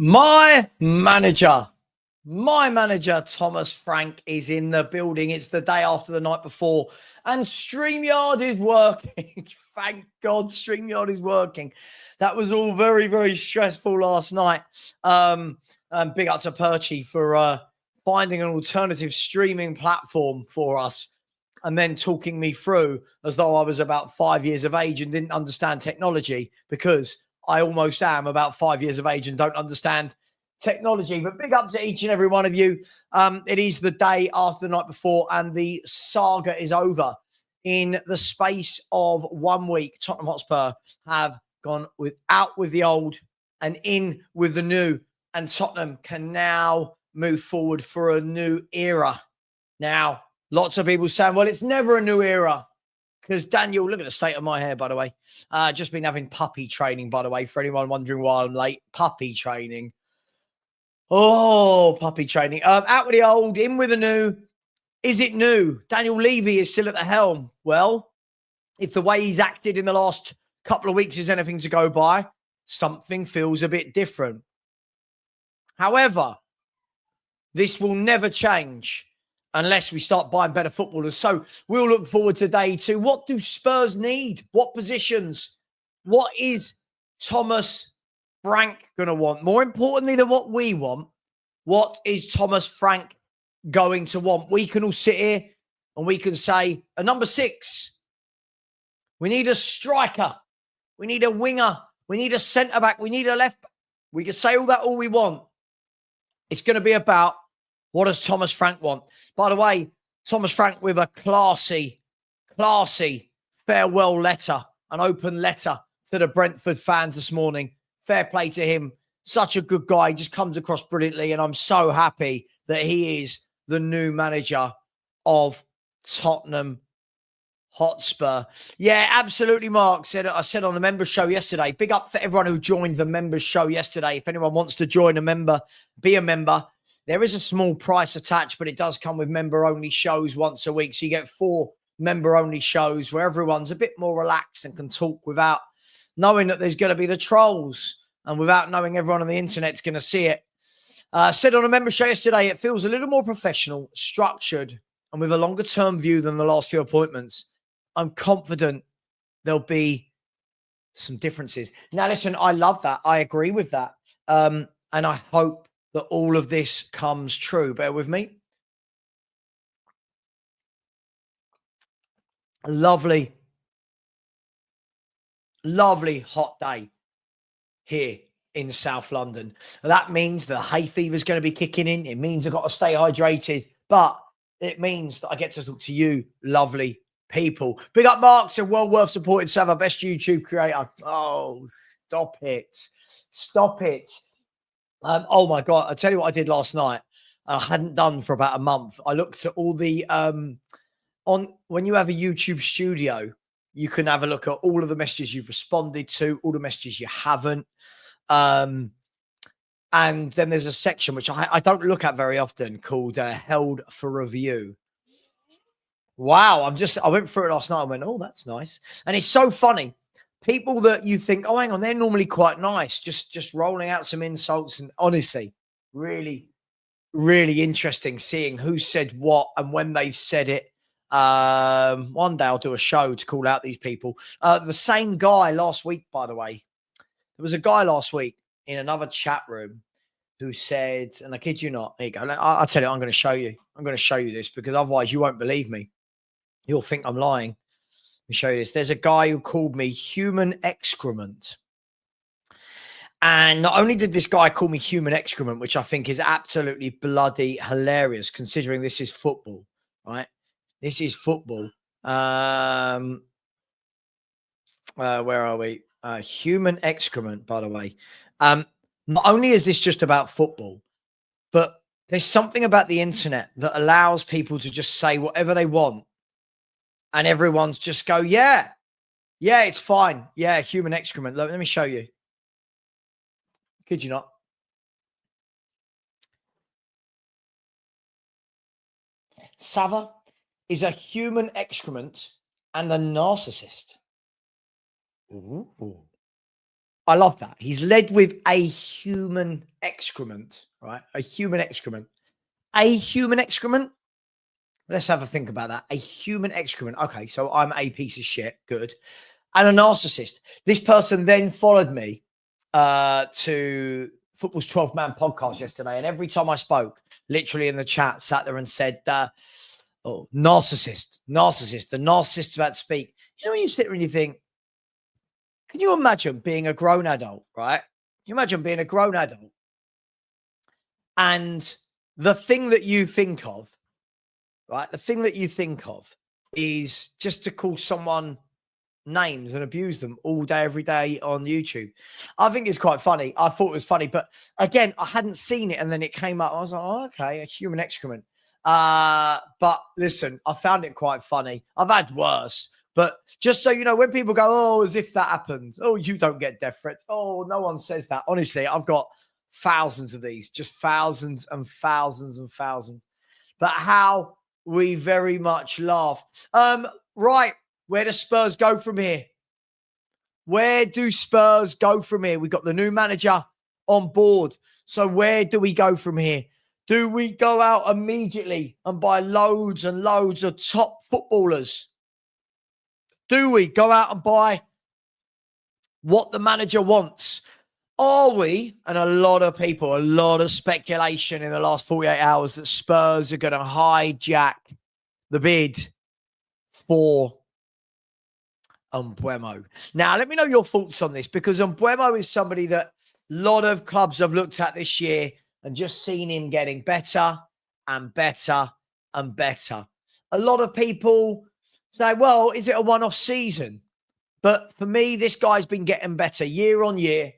My manager, Thomas Frank, is in the building. It's the day after the night before, and StreamYard is working. Thank God StreamYard is working. That was all very, very stressful last night. And big up to Perchy for finding an alternative streaming platform for us and then talking me through as though I was about 5 years of age and didn't understand technology, because I almost am about 5 years of age and don't understand technology. But big up to each and every one of you. It is the day after the night before, and the saga is over. In the space of 1 week, Tottenham Hotspur have gone out with the old and in with the new, and Tottenham can now move forward for a new era. Now, lots of people saying, well, it's never a new era. Because Daniel, look at the state of my hair, by the way. Just been having puppy training, by the way, for anyone wondering why I'm late. Puppy training. Oh, puppy training. Out with the old, in with the new. Is it new? Daniel Levy is still at the helm. Well, if the way he's acted in the last couple of weeks is anything to go by, something feels a bit different. However, this will never change unless we start buying better footballers. So we'll look forward today to what do Spurs need? What positions? What is Thomas Frank going to want? More importantly than what we want, what is Thomas Frank going to want? We can all sit here and we can say a number 6. We need a striker. We need a winger. We need a centre-back. We need a left back. We can say all that all we want. It's going to be about what does Thomas Frank want? By the way, Thomas Frank with a classy farewell letter, an open letter to the Brentford fans this morning. Fair play to him. Such a good guy. He just comes across brilliantly, and I'm so happy that he is the new manager of Tottenham Hotspur. Yeah, absolutely, Mark. I said on the members show yesterday, big up for everyone who joined the members show yesterday. If anyone wants to join a member, be a member. There is a small price attached, but it does come with member-only shows once a week. So you get 4 member-only shows where everyone's a bit more relaxed and can talk without knowing that there's going to be the trolls and without knowing everyone on the internet's going to see it. Said on a member show yesterday, it feels a little more professional, structured, and with a longer-term view than the last few appointments. I'm confident there'll be some differences. Now, listen, I love that. I agree with that. And I hope that all of this comes true. Bear with me. Lovely hot day here in South London. That means the hay fever is going to be kicking in. It means I've got to stay hydrated, but it means that I get to talk to you, lovely people. Big up Mark, said well worth supporting Savva, best YouTube creator. Oh, stop it. Stop it. Oh my God. I'll tell you what I did last night. I hadn't done for about a month. I looked at all the, when you have a YouTube studio, you can have a look at all of the messages you've responded to, all the messages you haven't. And then there's a section which I don't look at very often called held for review. Wow. I went through it last night. I went, oh, that's nice. And it's so funny. People that you think, oh, hang on, they're normally quite nice, just rolling out some insults. And honestly, really, really interesting seeing who said what and when they've said it. One day I'll do a show to call out these people. The same guy last week, by the way. There was a guy last week in another chat room who said, and I kid you not, there you go. I'll tell you, I'm going to show you. I'm going to show you this because otherwise you won't believe me. You'll think I'm lying. Let me show you this. There's a guy who called me human excrement. And not only did this guy call me human excrement, which I think is absolutely bloody hilarious, considering this is football, right? This is football. Where are we? Human excrement, by the way. Not only is this just about football, but there's something about the internet that allows people to just say whatever they want. And everyone's just go, yeah, it's fine. Yeah, human excrement. Let me show you. Could you not? Savva is a human excrement and a narcissist. Ooh. I love that. He's led with a human excrement, right? A human excrement. A human excrement? Let's have a think about that. A human excrement. Okay, so I'm a piece of shit. Good. And a narcissist. This person then followed me to Football's 12 Man podcast yesterday. And every time I spoke, literally in the chat, sat there and said, oh, narcissist, the narcissist's about to speak. You know, when you sit there and you think, can you imagine being a grown adult, right? Can you imagine being a grown adult and the thing that you think of, right? The thing that you think of is just to call someone names and abuse them all day, every day on YouTube. I think it's quite funny. I thought it was funny, but again, I hadn't seen it. And then it came up. I was like, oh, okay, a human excrement. But listen, I found it quite funny. I've had worse. But just so you know, when people go, oh, as if that happens, oh, you don't get death threats. Oh, no one says that. Honestly, I've got thousands of these, just thousands and thousands and thousands. But how we very much laugh. Right, where do Spurs go from here? Where do Spurs go from here? We've got the new manager on board. So where do we go from here? Do we go out immediately and buy loads and loads of top footballers? Do we go out and buy what the manager wants? Are we, and a lot of people, a lot of speculation in the last 48 hours that Spurs are going to hijack the bid for Mbeumo. Now, let me know your thoughts on this, because Mbeumo is somebody that a lot of clubs have looked at this year and just seen him getting better and better and better. A lot of people say, well, is it a one-off season? But for me, this guy's been getting better year on year.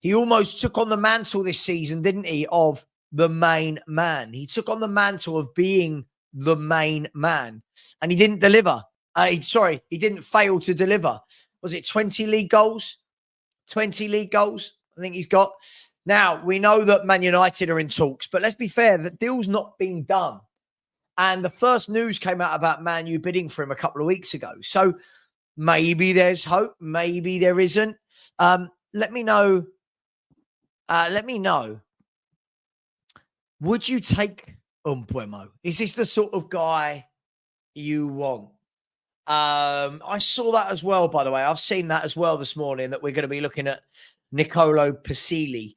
He almost took on the mantle this season, didn't he, of the main man. He took on the mantle of being the main man, and he didn't deliver. He didn't fail to deliver. Was it 20 league goals? 20 league goals, I think he's got. Now, we know that Man United are in talks, but let's be fair, the deal's not been done. And the first news came out about Man U bidding for him a couple of weeks ago. So maybe there's hope. Maybe there isn't. Let me know. Would you take Mbeumo? Is this the sort of guy you want? I saw that as well, by the way. I've seen that as well this morning, that we're going to be looking at Nicolo Pasili.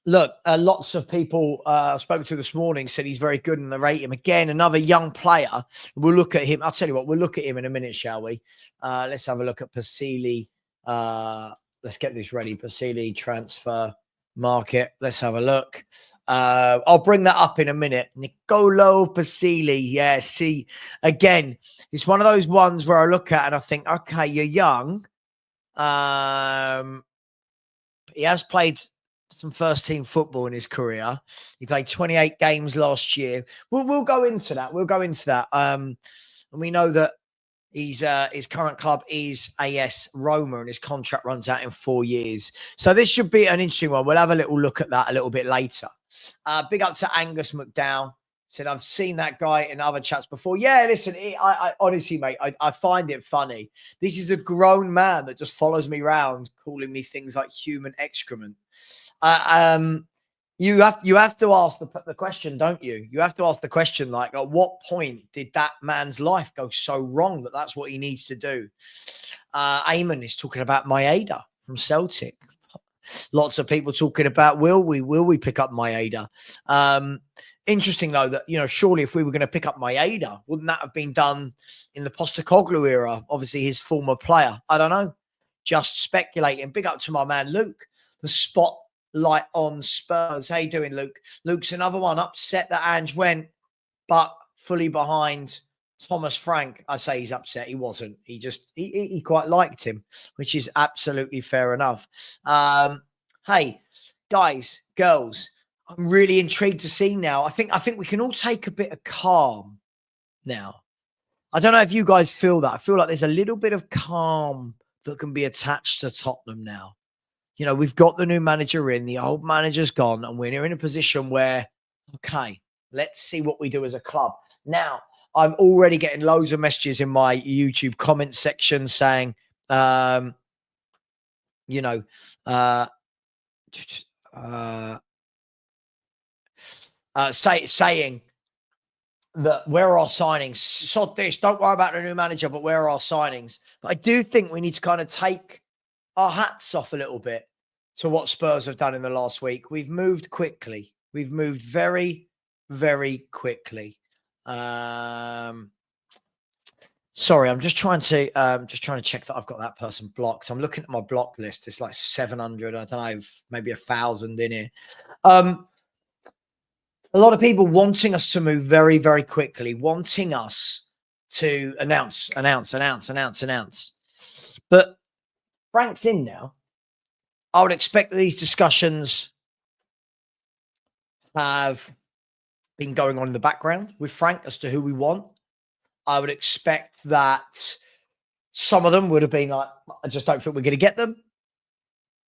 Look, lots of people I spoke to this morning said he's very good and they rate him. Again, another young player. We'll look at him. I'll tell you what, we'll look at him in a minute, shall we? Let's have a look at Pasili. Let's get this ready. Pasili transfer market. Let's have a look. I'll bring that up in a minute. Nicolo Pasili. Yeah, see, again, it's one of those ones where I look at and I think, okay, you're young. He has played some first team football in his career. He played 28 games last year. We'll go into that. We'll go into that. And we know that his current club is AS Roma and his contract runs out in 4 years. So this should be an interesting one. We'll have a little look at that a little bit later. Big up to Angus McDowell. Said, I've seen that guy in other chats before. Yeah, listen, I honestly, mate, I find it funny. This is a grown man that just follows me around calling me things like human excrement. You have to ask the question, don't you? You have to ask the question, like, at what point did that man's life go so wrong that that's what he needs to do? Eamon is talking about Maeda from Celtic. Lots of people talking about, will we pick up Maeda? Interesting, though, that, you know, surely if we were going to pick up Maeda, wouldn't that have been done in the Postecoglou era? Obviously, his former player. I don't know. Just speculating. Big up to my man, Luke. The spotlight on Spurs. How you doing, Luke? Luke's another one upset that Ange went, fully behind Thomas Frank. I say he's upset. He wasn't. He quite liked him, which is absolutely fair enough. Hey, guys, girls, I'm really intrigued to see now. I think we can all take a bit of calm now. I don't know if you guys feel that. I feel like there's a little bit of calm that can be attached to Tottenham now. You know, we've got the new manager in, the old manager's gone, and we're in a position where, okay, let's see what we do as a club. Now, I'm already getting loads of messages in my YouTube comment section saying, you know, uh, saying that where are our signings? Sod this, don't worry about the new manager, but where are our signings? But I do think we need to kind of take our hats off a little bit to what Spurs have done in the last week. We've moved quickly. We've moved very, very quickly. Sorry, I'm just trying to check that I've got that person blocked. I'm looking at my block list. It's like 700. I don't know, maybe 1,000 in here. A lot of people wanting us to move very, very quickly, wanting us to announce. But Frank's in now. I would expect that these discussions have been going on in the background with Frank as to who we want. I would expect that some of them would have been like, I just don't think we're going to get them.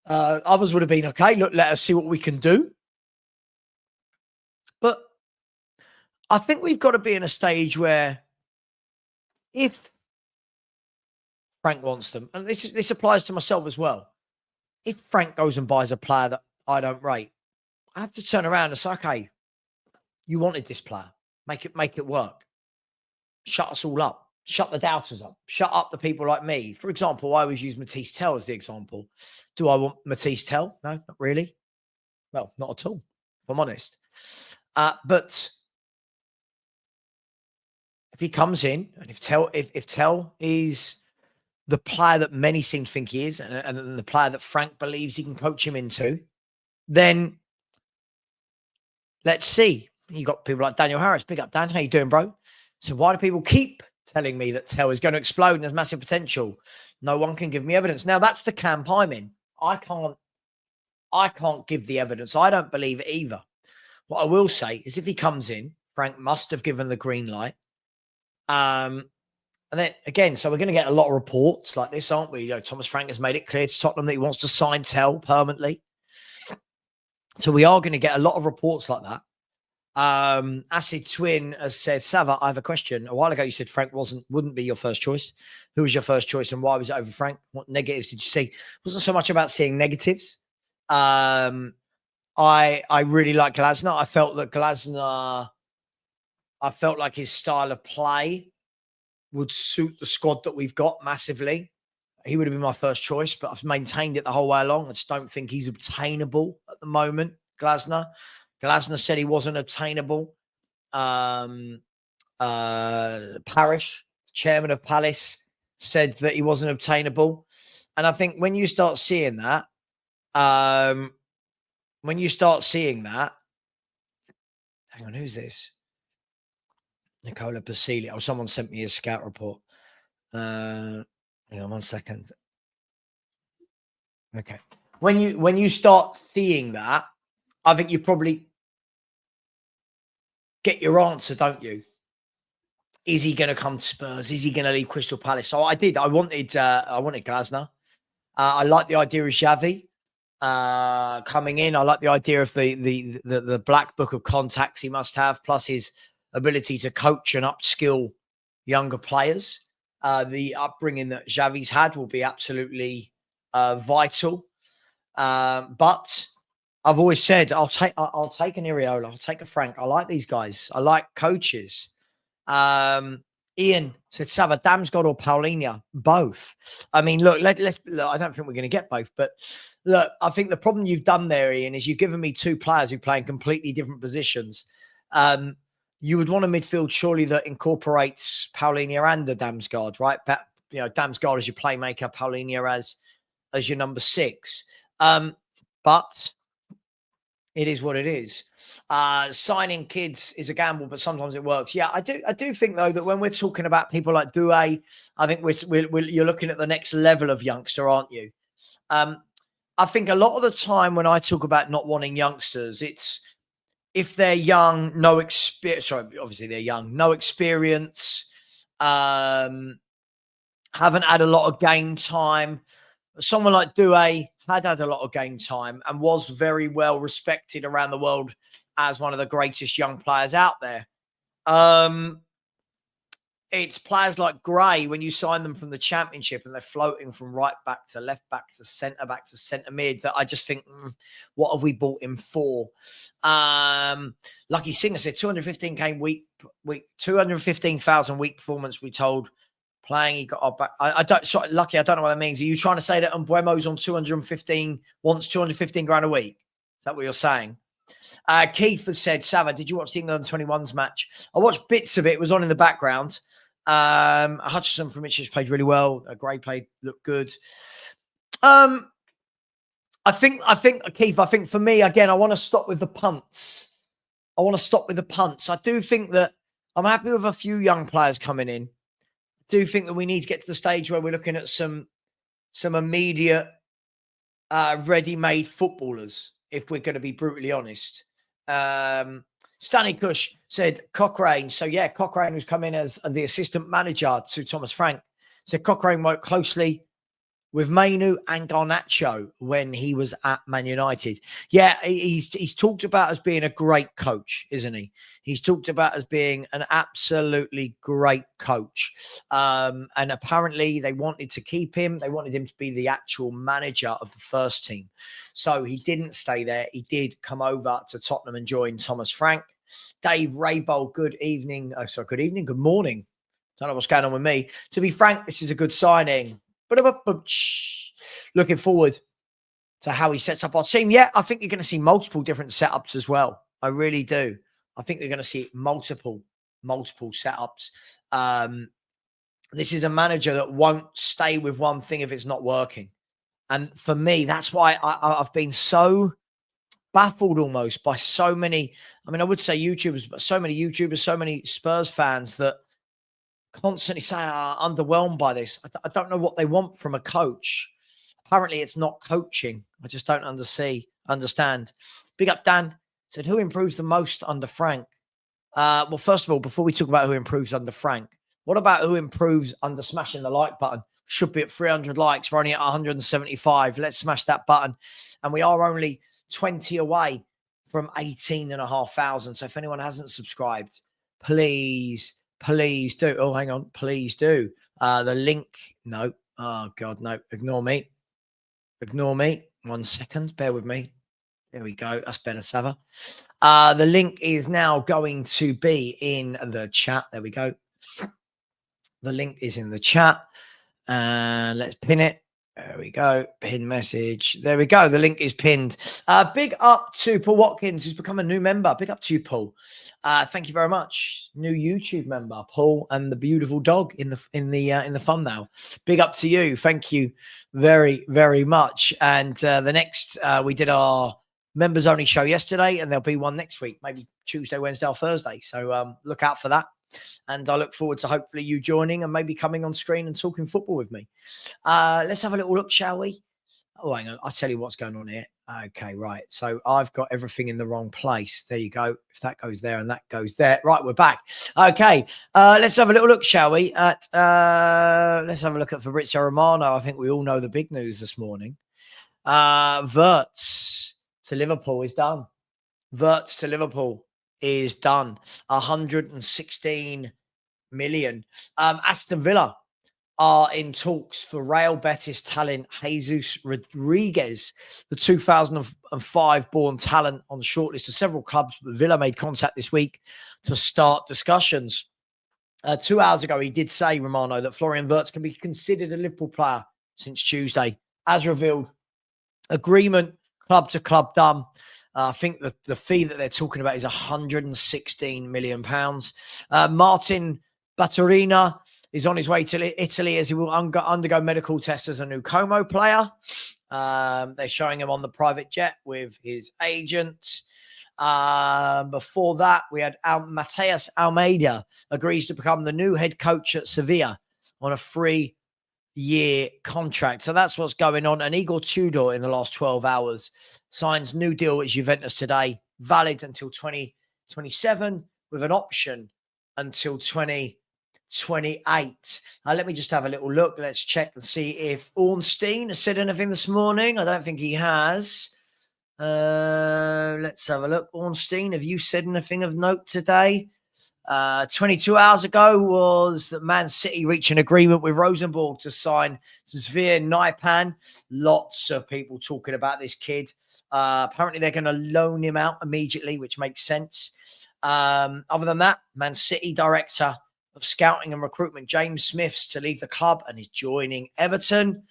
Others would have been, okay, look, let us see what we can do. But I think we've got to be in a stage where if Frank wants them, and this applies to myself as well, if Frank goes and buys a player that I don't rate, I have to turn around and say, okay, you wanted this player. Make it work. Shut us all up. Shut the doubters up. Shut up the people like me. For example, I always use Matisse Tell as the example. Do I want Matisse Tell? No, not really. Well, not at all, if I'm honest. But if he comes in and if Tell is the player that many seem to think he is and the player that Frank believes he can coach him into, then let's see. You got people like Daniel Harris. Big up, Dan. How you doing, bro? So why do people keep telling me that Tell is going to explode and has massive potential? No one can give me evidence. Now, that's the camp I'm in. I can't give the evidence. I don't believe it either. What I will say is if he comes in, Frank must have given the green light. And then again, so we're going to get a lot of reports like this, aren't we? You know, Thomas Frank has made it clear to Tottenham that he wants to sign Tell permanently. So we are going to get a lot of reports like that. Acid Twin has said, Savva, I have a question. A while ago, you said Frank wouldn't be your first choice. Who was your first choice and why was it over Frank? What negatives did you see? It wasn't so much about seeing negatives. I really like Glasner. I felt like his style of play would suit the squad that we've got massively. He would have been my first choice, but I've maintained it the whole way along. I just don't think he's obtainable at the moment, Glasner. Glasner said he wasn't obtainable. Parish, chairman of Palace, said that he wasn't obtainable. And I think when you start seeing that, hang on, who's this? Nicola Basile. Oh, someone sent me a scout report. Hang on 1 second. Okay. When you start seeing that, I think you probably get your answer, don't you? Is he going to come to Spurs? Is he going to leave Crystal Palace? So I wanted Glasner. I like the idea of Xavi coming in. I like the idea of the black book of contacts he must have, plus his ability to coach and upskill younger players. The upbringing that Xavi's had will be absolutely vital. But I've always said I'll take an Iriola, I'll take a Frank. I like these guys. I like coaches. Ian said Savva, Damsgaard or Paulinho, both. I mean, look, let's look, I don't think we're going to get both, but look, I think the problem you've done there, Ian, is you've given me two players who play in completely different positions. You would want a midfield surely that incorporates Paulinho and the Damsgaard, right? You know, Damsgaard as your playmaker, Paulinho as your number 6. But it is what it is. Signing kids is a gamble, but sometimes it works. Yeah, I do think though that when we're talking about people like Doué, I think you're looking at the next level of youngster, aren't you? I think a lot of the time when I talk about not wanting youngsters, it's if they're young, no experience. Sorry, obviously they're young, no experience, haven't had a lot of game time. Someone like Doué had a lot of game time and was very well respected around the world as one of the greatest young players out there. It's players like Gray, when you sign them from the Championship and they're floating from right back to left back to centre mid, that I just think, what have we bought him for? Lucky Singer said 215K week 215,000 week performance. We told playing, he got our back. I don't, sorry, Lucky, I don't know what that means. Are you trying to say that Mbuemo's on 215, wants 215 grand a week? Is that what you're saying? Keith has said, Savva, did you watch the England 21s match? I watched bits of it. It was on in the background. Hutchinson from Ipswich played really well. Gray played, looked good. I think, Keith, I think for me, again, I want to stop with the punts. I do think that I'm happy with a few young players coming in. I do think that we need to get to the stage where we're looking at some immediate ready-made footballers, if we're going to be brutally honest. Stanley Cush said Cochrane. So, yeah, Cochrane was come in as the assistant manager to Thomas Frank. Said Cochrane worked closely with Mainu and Garnacho when he was at Man United. Yeah, he's talked about as being a great coach, isn't he? He's talked about as being an absolutely great coach. And apparently they wanted to keep him. They wanted him to be the actual manager of the first team. So he didn't stay there. He did come over to Tottenham and join Thomas Frank. Dave Raybol, good evening. Oh, sorry, good evening. Good morning. Don't know what's going on with me. To be frank, this is a good signing. Looking forward to how he sets up our team. Yeah, I think you're going to see multiple different setups as well. I really do. I think you're going to see multiple setups. This is a manager that won't stay with one thing if it's not working. And for me, that's why I've been so baffled almost by so many, I would say YouTubers, but so many YouTubers, so many Spurs fans that constantly say, I'm underwhelmed by this. I don't know what they want from a coach. Apparently, it's not coaching. I just don't understand. Big up, Dan. Said, who improves the most under Frank? Well, first of all, before we talk about who improves under Frank, what about who improves under smashing the like button? Should be at 300 likes. We're only at 175. Let's smash that button. And we are only 20 away from 18,500. So if anyone hasn't subscribed, please do. Oh, hang on. Please do. The link. No. Oh, God, no. Ignore me. 1 second. Bear with me. There we go. That's better, Savva. The link is now going to be in the chat. There we go. The link is in the chat. And let's pin it. There we go. Pin message. There we go. The link is pinned. Big up to Paul Watkins, who's become a new member. Big up to you, Paul. Thank you very much. New YouTube member, Paul, and the beautiful dog in the thumbnail. Big up to you. Thank you very, very much. And the next, we did our members only show yesterday, and there'll be one next week, maybe Tuesday, Wednesday, or Thursday. So look out for that. And I look forward to hopefully you joining and maybe coming on screen and talking football with me. Let's have a little look, shall we? Oh, hang on. I'll tell you what's going on here. Okay, right. So I've got everything in the wrong place. There you go. If that goes there and that goes there. Right, we're back. Okay, let's have a little look, shall we? Let's have a look at Fabrizio Romano. I think we all know the big news this morning. Wirtz to Liverpool is done. Wirtz to Liverpool is done. 116 million. Aston Villa are in talks for Real Betis talent Jesus Rodriguez, the 2005 born talent on the shortlist of several clubs. But Villa made contact this week to start discussions. 2 hours ago, he did say, Romano, that Florian Wirtz can be considered a Liverpool player since Tuesday. As revealed, agreement club to club done. I think the fee that they're talking about is £116 million. Martin Baturina is on his way to Italy as he will undergo medical tests as a new Como player. They're showing him on the private jet with his agent. Before that, we had Mateus Almeida agrees to become the new head coach at Sevilla on a 3-year contract. So that's what's going on. And Igor Tudor in the last 12 hours signs new deal with Juventus today, valid until 2027 with an option until 2028. Let me just have a little look. Let's check and see if Ornstein has said anything this morning. I don't think he has. Let's have a look. Ornstein, have you said anything of note today? 22 hours ago was that Man City reached an agreement with Rosenborg to sign Zvir Naipan. Lots of people talking about this kid. Apparently, they're going to loan him out immediately, which makes sense. Other than that, Man City director of scouting and recruitment, James Smith's to leave the club and is joining Everton.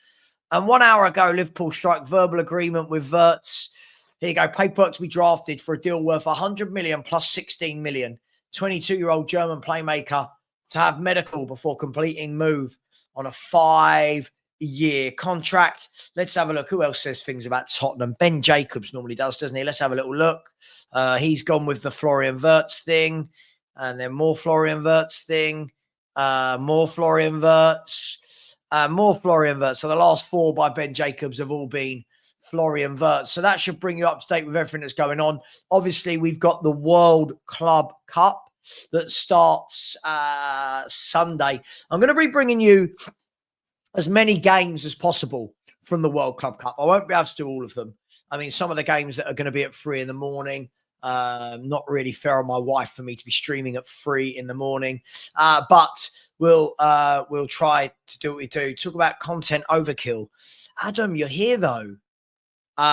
And 1 hour ago, Liverpool strike verbal agreement with Wirtz. Here you go. Paperwork to be drafted for a deal worth 100 million plus 16 million. 22-year-old German playmaker to have medical before completing move on a 5-year contract. Let's have a look. Who else says things about Tottenham? Ben Jacobs normally does, doesn't he? Let's have a little look. He's gone with the Florian Wirtz thing, and then more Florian Wirtz thing, more Florian Wirtz, more Florian Wirtz. So the last 4 by Ben Jacobs have all been Florian Wirtz. So that should bring you up to date with everything that's going on. Obviously, we've got the World Club Cup that starts Sunday. I'm going to be bringing you as many games as possible from the World Club Cup. I won't be able to do all of them. I mean, some of the games that are going to be at 3 in the morning, not really fair on my wife for me to be streaming at 3 in the morning. But we'll try to do what we do. Talk about content overkill. Adam, you're here though.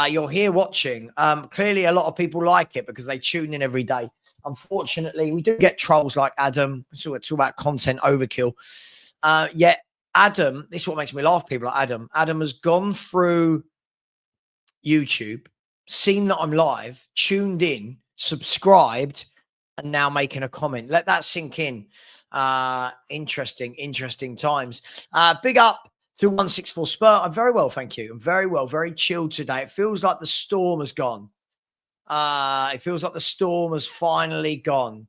You're here watching. Clearly, a lot of people like it because they tune in every day. Unfortunately, we do get trolls like Adam. So we're talking about content overkill. Yet, Adam, this is what makes me laugh, people like Adam. Adam has gone through YouTube, seen that I'm live, tuned in, subscribed, and now making a comment. Let that sink in. Interesting times. Big up to 164 Spur. I'm very well, thank you. I'm very well, very chilled today. It feels like the storm has gone. It feels like the storm has finally gone.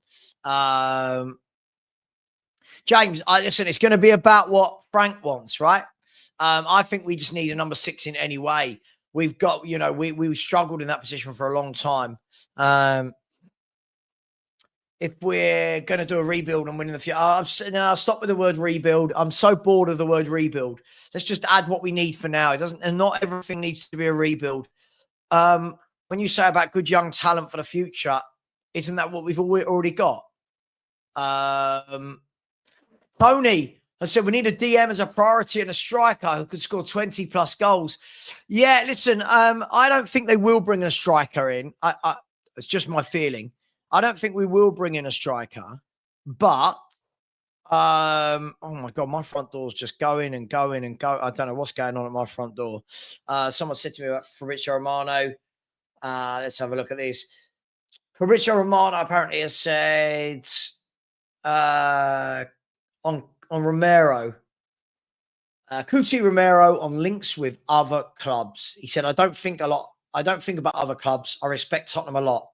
James, listen, it's going to be about what Frank wants, right? I think we just need a number 6 in any way. We've got, we struggled in that position for a long time. If we're going to do a rebuild and win in the future, I'll stop with the word rebuild. I'm so bored of the word rebuild. Let's just add what we need for now. It doesn't, and not everything needs to be a rebuild. When you say about good young talent for the future, isn't that what we've already got? Tony has said we need a DM as a priority and a striker who could score 20 plus goals. Yeah, listen, I don't think they will bring a striker in. It's just my feeling. I don't think we will bring in a striker, but oh my God, my front door's just going and going and go. I don't know what's going on at my front door. Someone said to me about Fabrizio Romano. Let's have a look at this. Fabrizio Romano apparently has said on Romero, Cuti Romero on links with other clubs. He said, I don't think about other clubs. I respect Tottenham a lot.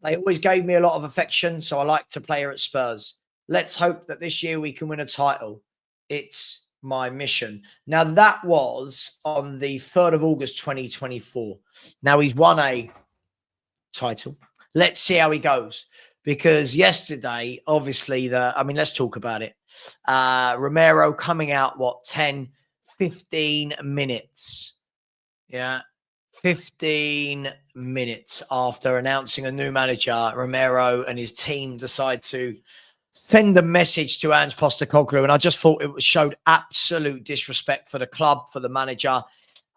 They always gave me a lot of affection, so I like to play here at Spurs. Let's hope that this year we can win a title. It's my mission. Now, that was on the 3rd of August, 2024. Now, he's won a title. Let's see how he goes. Because yesterday, obviously, let's talk about it. Romero coming out, 10, 15 minutes. Yeah. 15 minutes after announcing a new manager, Romero and his team decide to send a message to Angepostecoglou. And I just thought it showed absolute disrespect for the club, for the manager.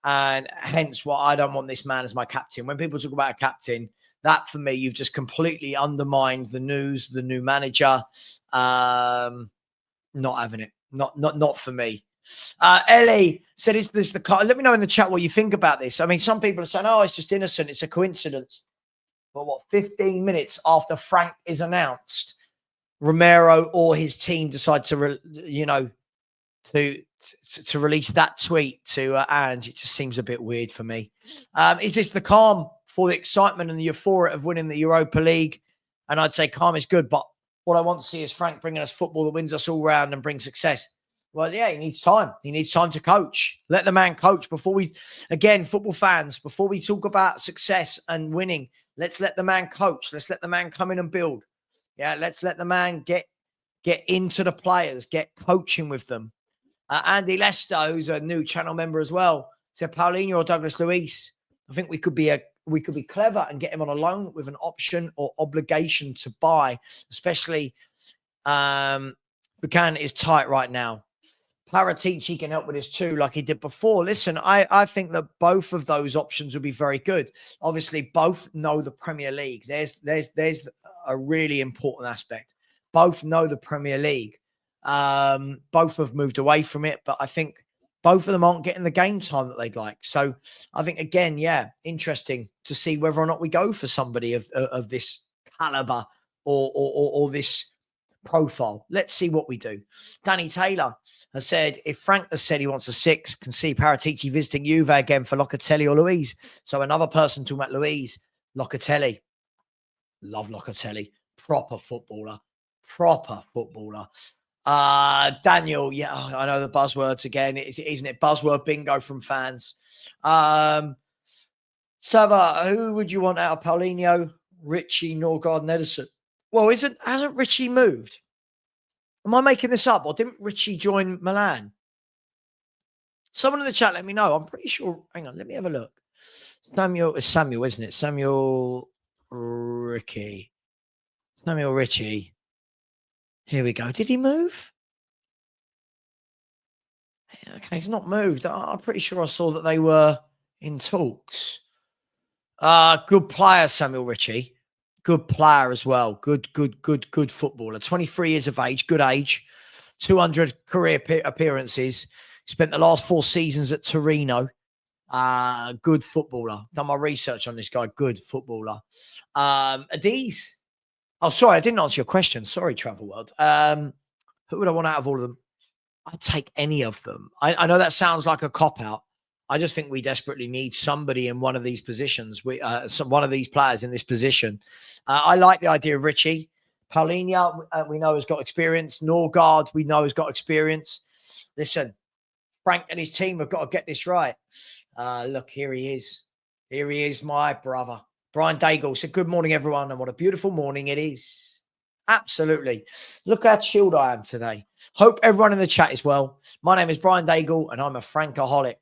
And hence why I don't want this man as my captain. When people talk about a captain, that for me, you've just completely undermined the news, the new manager. Not having it. Not for me. Ellie said, is this the car? Let me know in the chat what you think about this. I mean, some people are saying, oh, it's just innocent. It's a coincidence. But 15 minutes after Frank is announced, Romero or his team decide to release that tweet to Ange. It just seems a bit weird for me. Is this the calm for the excitement and the euphoria of winning the Europa League? And I'd say calm is good, but what I want to see is Frank bringing us football that wins us all round and brings success. Well, yeah, he needs time. He needs time to coach. Let the man coach before football fans, before we talk about success and winning, let's let the man coach. Let's let the man come in and build. Yeah, let's let the man get into the players, get coaching with them. Andy Lester, who's a new channel member as well, said Paulinho or Douglas Luiz. I think we could be clever and get him on a loan with an option or obligation to buy, especially Buchanan is tight right now. Paratici can help with this too, like he did before. Listen, I think that both of those options would be very good. Obviously, both know the Premier League. There's a really important aspect. Both know the Premier League. Both have moved away from it, but I think both of them aren't getting the game time that they'd like. So I think, again, yeah, interesting to see whether or not we go for somebody of this caliber or this profile. Let's see what we do. Danny Taylor has said, if Frank has said he wants a 6, can see Paratici visiting Juve again for Locatelli or Luiz. So another person talking about Luiz, Locatelli. Love Locatelli. Proper footballer. Daniel, yeah, I know the buzzwords again, isn't it? Buzzword bingo from fans. Savva, who would you want out of Paulinho, Richie, Norgard, and Ederson? Well, hasn't Richie moved? Am I making this up? Or didn't Richie join Milan? Someone in the chat, let me know. I'm pretty sure. Hang on, let me have a look. Samuel, isn't it? Samuel Ritchie. Here we go. Did he move? Okay, he's not moved. I'm pretty sure I saw that they were in talks. Good player, Samuel Ritchie. Good player as well. Good footballer. 23 years of age, good age. 200 career appearances. Spent the last 4 seasons at Torino. Good footballer. Done my research on this guy. Good footballer. Adiz. Oh, sorry, I didn't answer your question. Sorry, Travel World. Who would I want out of all of them? I'd take any of them. I know that sounds like a cop-out. I just think we desperately need somebody in one of these positions. One of these players in this position. I like the idea of Richie. Paulinho, we know has got experience. Norgard, we know has got experience. Listen, Frank and his team have got to get this right. Look, here he is. Here he is, my brother. Brian Daigle said, good morning, everyone. And what a beautiful morning it is. Absolutely. Look how chilled I am today. Hope everyone in the chat is well. My name is Brian Daigle, and I'm a Frankaholic.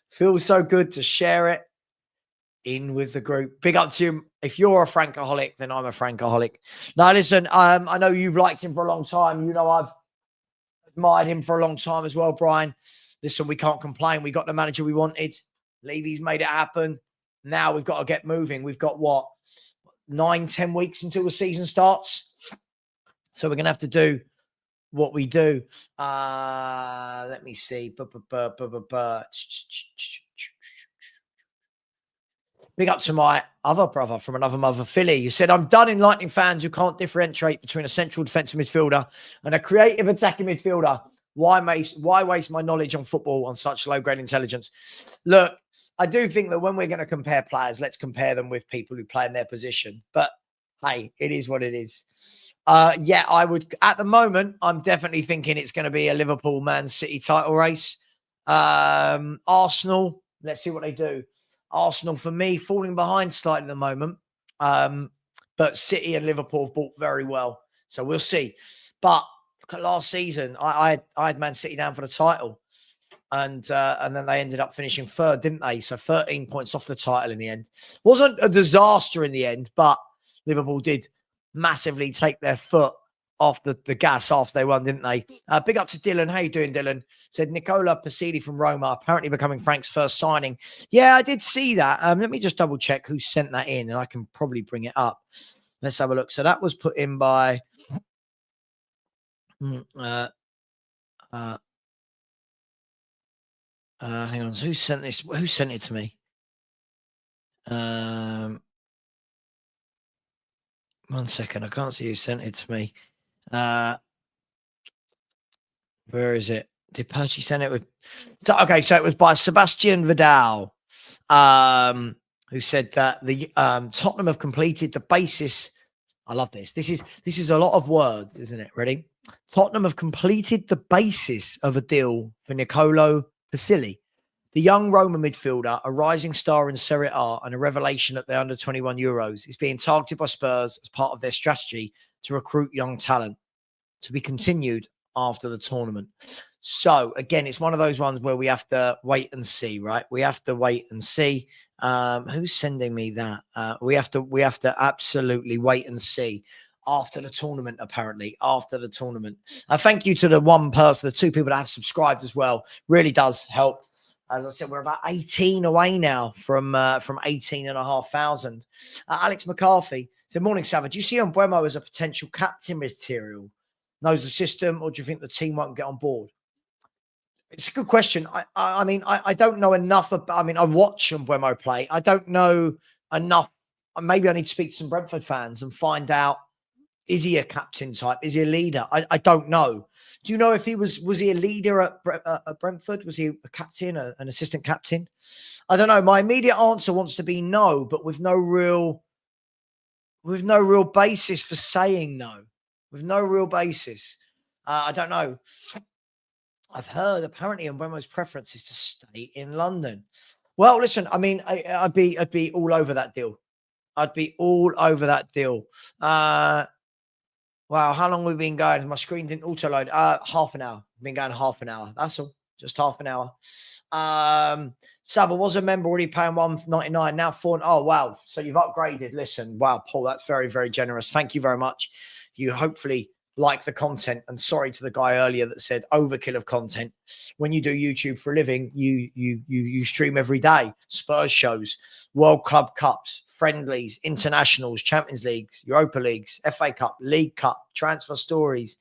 Feels so good to share it in with the group. Big up to you. If you're a Frankaholic, then I'm a Frankaholic. Now, listen, I know you've liked him for a long time. You know I've admired him for a long time as well, Brian. Listen, we can't complain. We got the manager we wanted. Levy's made it happen. Now we've got to get moving. We've got, 9-10 weeks until the season starts. So we're going to have to do what we do. Let me see. Big up to my other brother from another mother, Philly. You said, I'm done enlightening fans who can't differentiate between a central defensive midfielder and a creative attacking midfielder. Why waste my knowledge on football on such low-grade intelligence? Look, I do think that when we're going to compare players, let's compare them with people who play in their position. But, hey, it is what it is. Yeah, I would. At the moment, I'm definitely thinking it's going to be a Liverpool-Man City title race. Arsenal, let's see what they do. Arsenal, for me, falling behind slightly at the moment. But City and Liverpool have bought very well. So we'll see. But look at last season. I had Man City down for the title. And then they ended up finishing third, didn't they? So 13 points off the title in the end. Wasn't a disaster in the end, but Liverpool did massively take their foot off the gas after they won, didn't they? Big up to Dylan. How you doing, Dylan? Said Nicola Pasidi from Roma, apparently becoming Frank's first signing. Yeah, I did see that. Let me just double check who sent that in, and I can probably bring it up. Let's have a look. So that was put in by... hang on. So who sent this? Who sent it to me? 1 second. I can't see who sent it to me. Where is it? Did Percy send it with? Okay, so it was by Sebastian Vidal, who said that the Tottenham have completed the basis. I love this. This is a lot of words, isn't it? Ready? Tottenham have completed the basis of a deal for Nicolo Pasili, the young Roma midfielder, a rising star in Serie A and a revelation at the under-21 Euros, is being targeted by Spurs as part of their strategy to recruit young talent, to be continued after the tournament. So, again, it's one of those ones where we have to wait and see, right? We have to wait and see. Who's sending me that? We have to absolutely wait and see. after the tournament, apparently, after the tournament. Thank you to the one person, the two people that have subscribed as well. Really does help. As I said, we're about 18 away now from 18,500. Alex McCarthy said, morning, Savva. Do you see Mbeumo as a potential captain material? Knows the system, or do you think the team won't get on board? It's a good question. I mean, I don't know enough. I mean, I watch Mbeumo play. I don't know enough. Maybe I need to speak to some Brentford fans and find out, is he a captain type? Is he a leader? I don't know. Do you know if he was he a leader at Brentford? Was he a captain, an assistant captain? I don't know. My immediate answer wants to be no, but with no real basis for saying no. With no real basis. I don't know. I've heard apparently Mbeumo's preference is to stay in London. Well, listen, I mean, I'd be all over that deal. I'd be all over that deal. Wow, how long have we been going? My screen didn't auto load. Half an hour. Been going half an hour. That's all. Just half an hour. Savva was a member already paying $1.99. Now $4. Oh, wow. So you've upgraded. Listen, wow, Paul, that's very, very generous. Thank you very much. You hopefully like the content. And sorry to the guy earlier that said overkill of content. When you do YouTube for a living, you stream every day. Spurs shows, World Club Cups, friendlies, internationals, Champions Leagues, Europa Leagues, FA Cup, League Cup, transfer stories.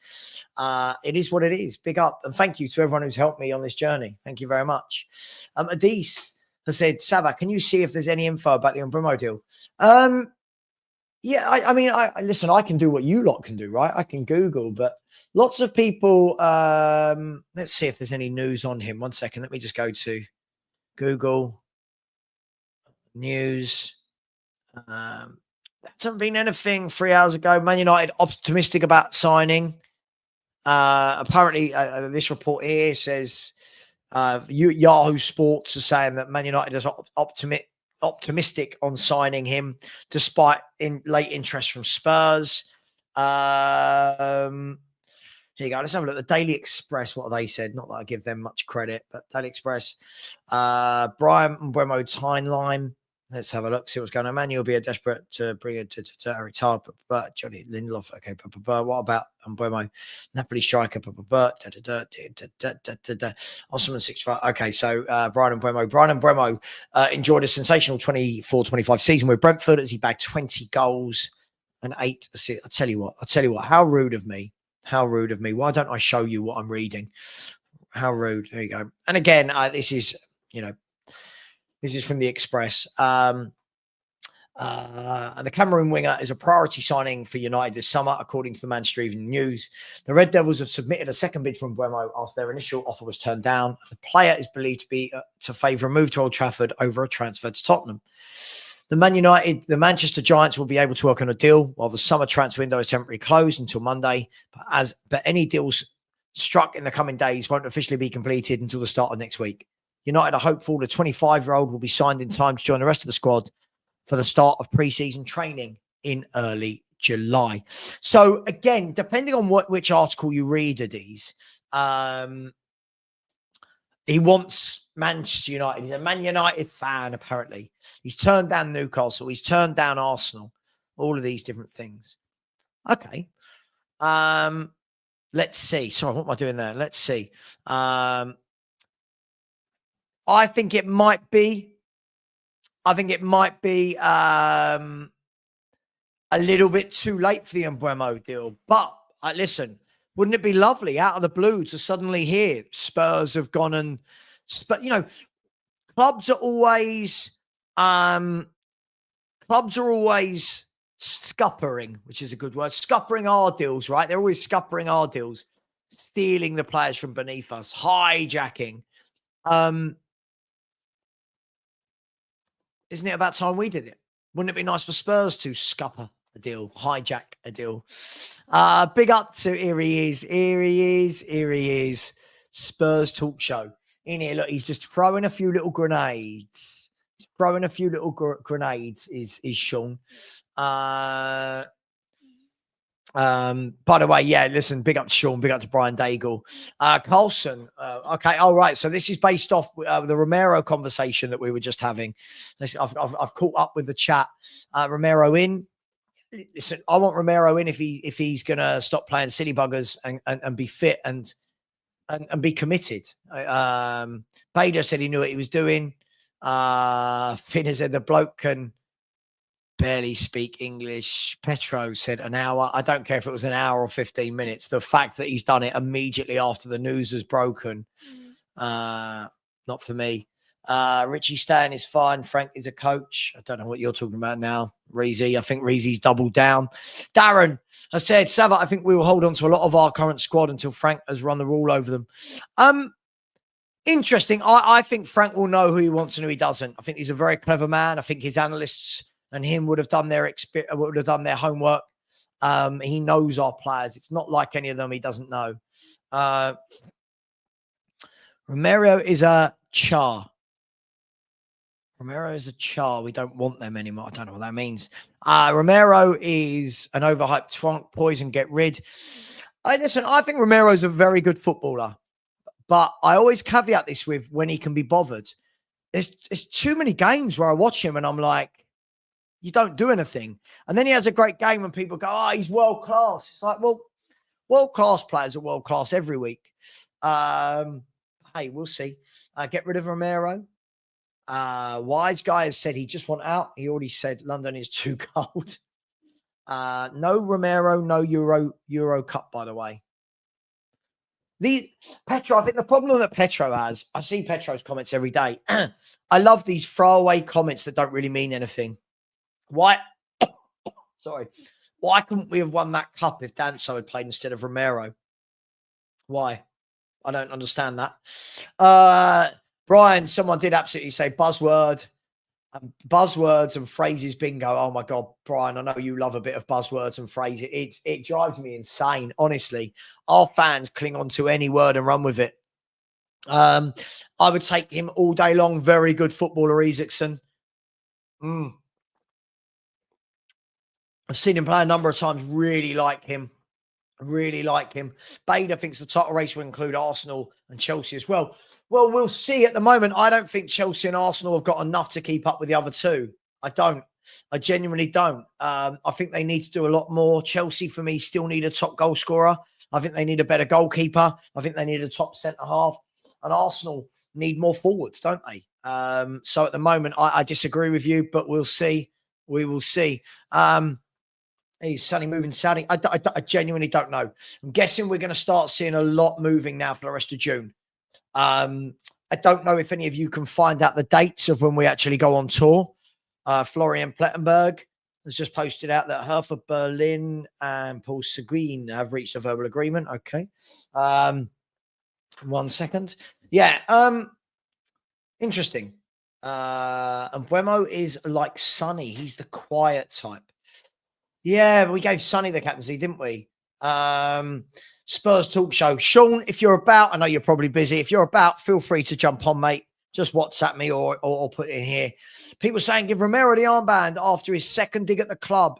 It is what it is. Big up. And thank you to everyone who's helped me on this journey. Thank you very much. Adis has said, Savva, can you see if there's any info about the Mbeumo deal? Yeah, I mean, listen, I can do what you lot can do, right? I can Google, but lots of people, let's see if there's any news on him. 1 second. Let me just go to Google News. There hasn't been anything 3 hours ago. Man United optimistic about signing. Apparently, this report here says Yahoo Sports are saying that Man United is optimistic on signing him despite late interest from Spurs. Here you go. Let's have a look. The Daily Express, what they said. Not that I give them much credit, but Daily Express. Brian Mbeumo timeline. Let's have a look, see what's going on. Man, you'll be desperate to bring it to retire, but Johnny Lindelof. Okay, what about Mbeumo? Napoli striker. Osman 65. Okay, so Brian Mbeumo enjoyed a sensational 24-25 season with Brentford as he bagged 20 goals and 8 assists. I tell you what. How rude of me. Why don't I show you what I'm reading? How rude. There you go. And again, this is from the Express. And the Cameroon winger is a priority signing for United this summer, according to the Manchester Evening News. The Red Devils have submitted a second bid from Mbeumo after their initial offer was turned down. The player is believed to be to favour a move to Old Trafford over a transfer to Tottenham. The Manchester Giants will be able to work on a deal while the summer transfer window is temporarily closed until Monday. But any deals struck in the coming days won't officially be completed until the start of next week. United are hopeful the 25-year-old will be signed in time to join the rest of the squad for the start of pre-season training in early July. So again, depending on which article you read of these, he wants Manchester United. He's a Man United fan, apparently. He's turned down Newcastle. He's turned down Arsenal. All of these different things. Okay. Let's see. Sorry, what am I doing there? Let's see. I think it might be a little bit too late for the Mbeumo deal. But listen, wouldn't it be lovely out of the blue to suddenly hear Spurs have gone and, clubs are always scuppering, which is a good word, scuppering our deals, right? They're always scuppering our deals, stealing the players from beneath us, hijacking. Isn't it about time we did it? Wouldn't it be nice for Spurs to scupper a deal, hijack a deal? Big up to here he is. Spurs talk show. In here, look, he's just throwing a few little grenades. Is Sean. By the way, yeah, listen, big up to Sean, big up to Brian Daigle. Carlson, okay, all right. So this is based off the Romero conversation that we were just having. I've caught up with the chat. Romero in. listen, I want Romero in if he's going to stop playing silly buggers and be fit and be committed. Bader said he knew what he was doing. Finner said the bloke can barely speak English. Petro said an hour. I don't care if it was an hour or 15 minutes. The fact that he's done it immediately after the news has broken, not for me. Richie Stan is fine. Frank is a coach. I don't know what you're talking about now, Reezy. I think Reezy's doubled down. Darren has said, Savva, I think we will hold on to a lot of our current squad until Frank has run the rule over them. Interesting. I think Frank will know who he wants and who he doesn't. I think he's a very clever man. I think his analysts and him would have done their homework. He knows our players. It's not like any of them he doesn't know. Romero is a char. Romero is a char. We don't want them anymore. I don't know what that means. Romero is an overhyped twunk. Poison, get rid. Listen, I think Romero's a very good footballer. But I always caveat this with when he can be bothered. There's too many games where I watch him and I'm like, you don't do anything. And then he has a great game and people go, oh, he's world class. It's like, well, world class players are world class every week. Hey, we'll see. Get rid of Romero. Wise guy has said he just want out. He already said London is too cold. No Romero, no Euro Cup, by the way. Petro, I think the problem that Petro has, I see Petro's comments every day. I love these throwaway comments that don't really mean anything. Why couldn't we have won that cup if Danso had played instead of Romero? Why? I don't understand that. Brian, someone did absolutely say buzzwords and phrases bingo. Oh my God, Brian, I know you love a bit of buzzwords and phrases. It drives me insane, honestly. Our fans cling on to any word and run with it. I would take him all day long. Very good footballer, Isaacson. I've seen him play a number of times. Really like him. Bader thinks the title race will include Arsenal and Chelsea as well. Well, we'll see. At the moment, I don't think Chelsea and Arsenal have got enough to keep up with the other two. I don't. I genuinely don't. I think they need to do a lot more. Chelsea, for me, still need a top goal scorer. I think they need a better goalkeeper. I think they need a top centre-half. And Arsenal need more forwards, don't they? So at the moment, I disagree with you, but we'll see. We will see. He's Sonny moving Saudi. I genuinely don't know. I'm guessing we're going to start seeing a lot moving now for the rest of June. I don't know if any of you can find out the dates of when we actually go on tour. Florian Plettenberg has just posted out that Hertha Berlin and Paul Seguin have reached a verbal agreement. Okay. 1 second. Yeah. Interesting. And Buemo is like Sonny. He's the quiet type. Yeah, we gave Sonny the captaincy, didn't we? Spurs Talk Show. Sean, if you're about, I know you're probably busy. If you're about, feel free to jump on, mate. Just WhatsApp me or put it in here. People saying give Romero the armband after his second dig at the club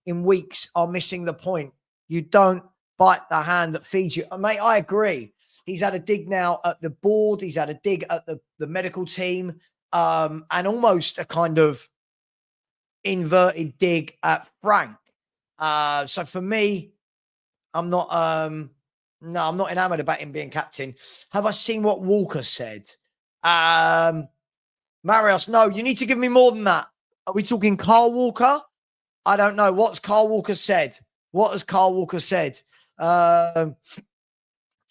in weeks are missing the point. You don't bite the hand that feeds you. Mate, I agree. He's had a dig now at the board. He's had a dig at the medical team and almost a kind of inverted dig at Frank. So for me, I'm not I'm not enamored about him being captain. Have I seen what Walker said? Marius, no, you need to give me more than that. Are we talking Carl Walker? I don't know. What's Carl Walker said? What has Carl Walker said? And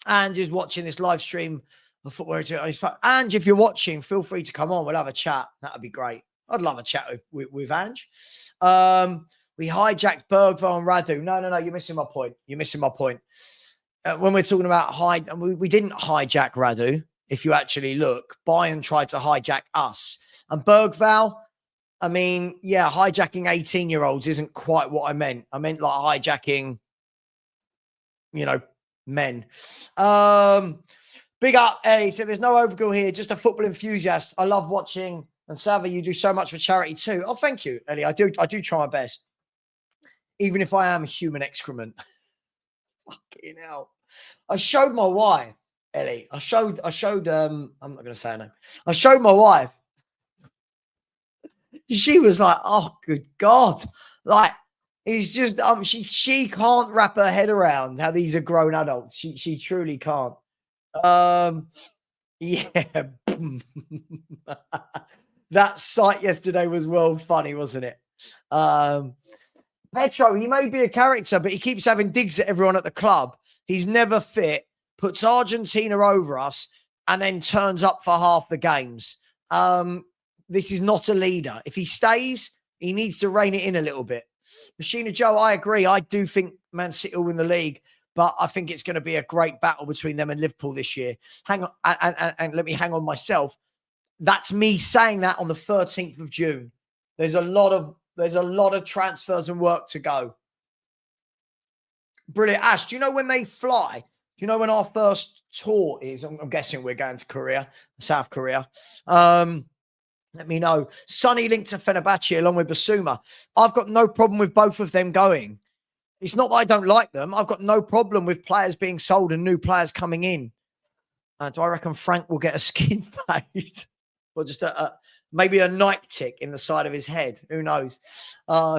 is watching this live stream of Footwear on his phone. And if you're watching, feel free to come on. We'll have a chat. That'd be great. I'd love a chat with Ange. We hijacked Bergvall and Radu. No. You're missing my point. When we're talking about we didn't hijack Radu. If you actually look, Bayern tried to hijack us. And Bergvall, I mean, yeah, hijacking 18-year-olds isn't quite what I meant. I meant like hijacking, men. Big up, Eddie. So there's no overkill here, just a football enthusiast. I love watching. And Savva, you do so much for charity too. Oh, thank you, Eddie. I do try my best. Even if I am human excrement. Fucking hell. I showed my wife, Ellie. I showed I'm not going to say her name. I showed my wife. She was like, oh, good God. Like, It's just she can't wrap her head around how these are grown adults. She truly can't. Yeah. That sight yesterday was well funny, wasn't it? Petro, he may be a character, but he keeps having digs at everyone at the club. He's never fit, puts Argentina over us, and then turns up for half the games. This is not a leader. If he stays, he needs to rein it in a little bit. Machina Joe, I agree. I do think Man City will win the league, but I think it's going to be a great battle between them and Liverpool this year. Hang on, and let me hang on myself. That's me saying that on the 13th of June. There's a lot of transfers and work to go. Brilliant. Ash, do you know when they fly? Do you know when our first tour is? I'm guessing we're going to Korea, South Korea. Let me know. Sonny linked to Fenerbahce along with Basuma. I've got no problem with both of them going. It's not that I don't like them. I've got no problem with players being sold and new players coming in. Do I reckon Frank will get a skin fade? Or just maybe a Nike tick in the side of his head? Who knows?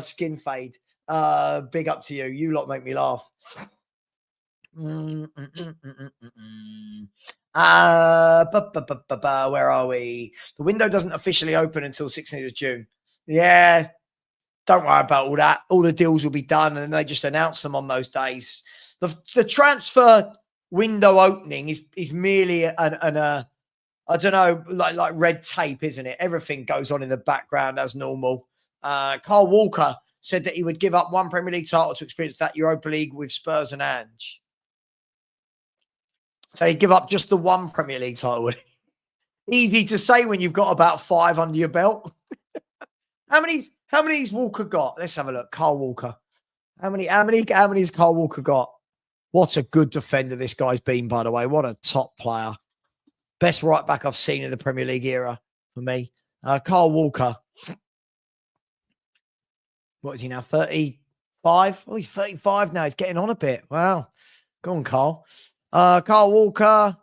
Skin fade. Big up to you. You lot make me laugh. Where are we? The window doesn't officially open until 16th of June. Yeah, don't worry about all that. All the deals will be done, and they just announce them on those days. The transfer window opening is merely I don't know, like red tape, isn't it? Everything goes on in the background as normal. Carl Walker said that he would give up one Premier League title to experience that Europa League with Spurs and Ange. So he'd give up just the one Premier League title. Easy to say when you've got about 5 under your belt. How many's Walker got? Let's have a look. Carl Walker. How many's Carl Walker got? What a good defender this guy's been, by the way. What a top player. Best right back I've seen in the Premier League era for me. Carl Walker. What is he now? 35? Oh, he's 35 now. He's getting on a bit. Wow. Go on, Carl. Carl Walker.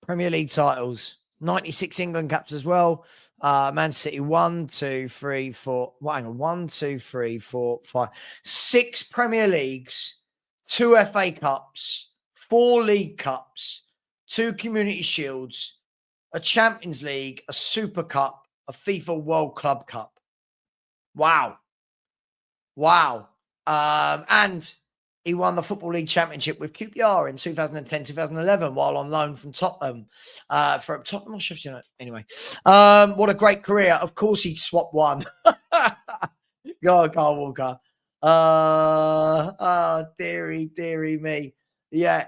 Premier League titles. 96 England caps as well. Man City 1, 2, 3, 4. Well, hang on. 1, 2, 3, 4, 5. 6 Premier Leagues. 2 FA Cups. 4 League Cups. 2 Community Shields, a Champions League, a Super Cup, a FIFA World Club Cup. Wow. And he won the Football League Championship with QPR in 2010-2011 while on loan from Tottenham. From Tottenham or Sheffield United? Anyway, what a great career. Of course he'd swap one. Go on, Carl Walker. Dearie me. Yeah.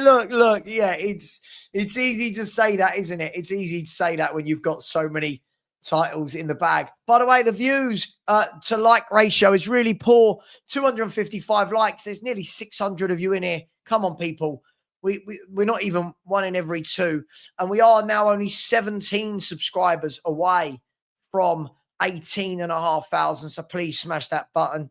Look. Yeah, it's easy to say that, isn't it? It's easy to say that when you've got so many titles in the bag. By the way, the views to like ratio is really poor. 255 likes. There's nearly 600 of you in here. Come on, people. We're not even 1 in every 2. And we are now only 17 subscribers away from 18,500. So please smash that button.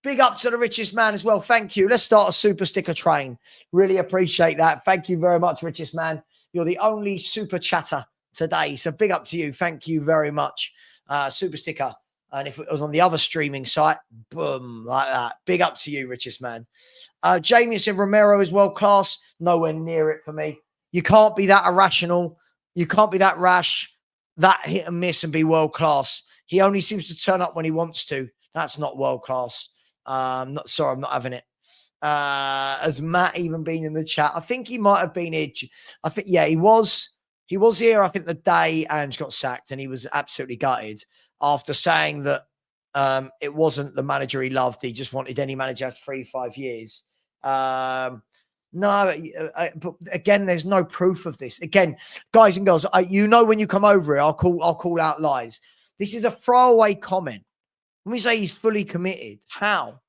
Big up to the richest man as well. Thank you. Let's start a super sticker train. Really appreciate that. Thank you very much, richest man. You're the only super chatter today. So big up to you. Thank you very much. Super sticker. And if it was on the other streaming site, boom, like that. Big up to you, richest man. Jamie said Romero is world class. Nowhere near it for me. You can't be that irrational. You can't be that rash, that hit and miss and be world class. He only seems to turn up when he wants to. That's not world class. I'm not having it. Has Matt even been in the chat? I think he might have been here. I think, yeah, he was here, I think, the day Ange got sacked, and he was absolutely gutted after saying that it wasn't the manager he loved. He just wanted any manager after 3-5 years. No, but again, there's no proof of this. Again, guys and girls, when you come over here, I'll call out lies. This is a throwaway comment. When we say he's fully committed, how?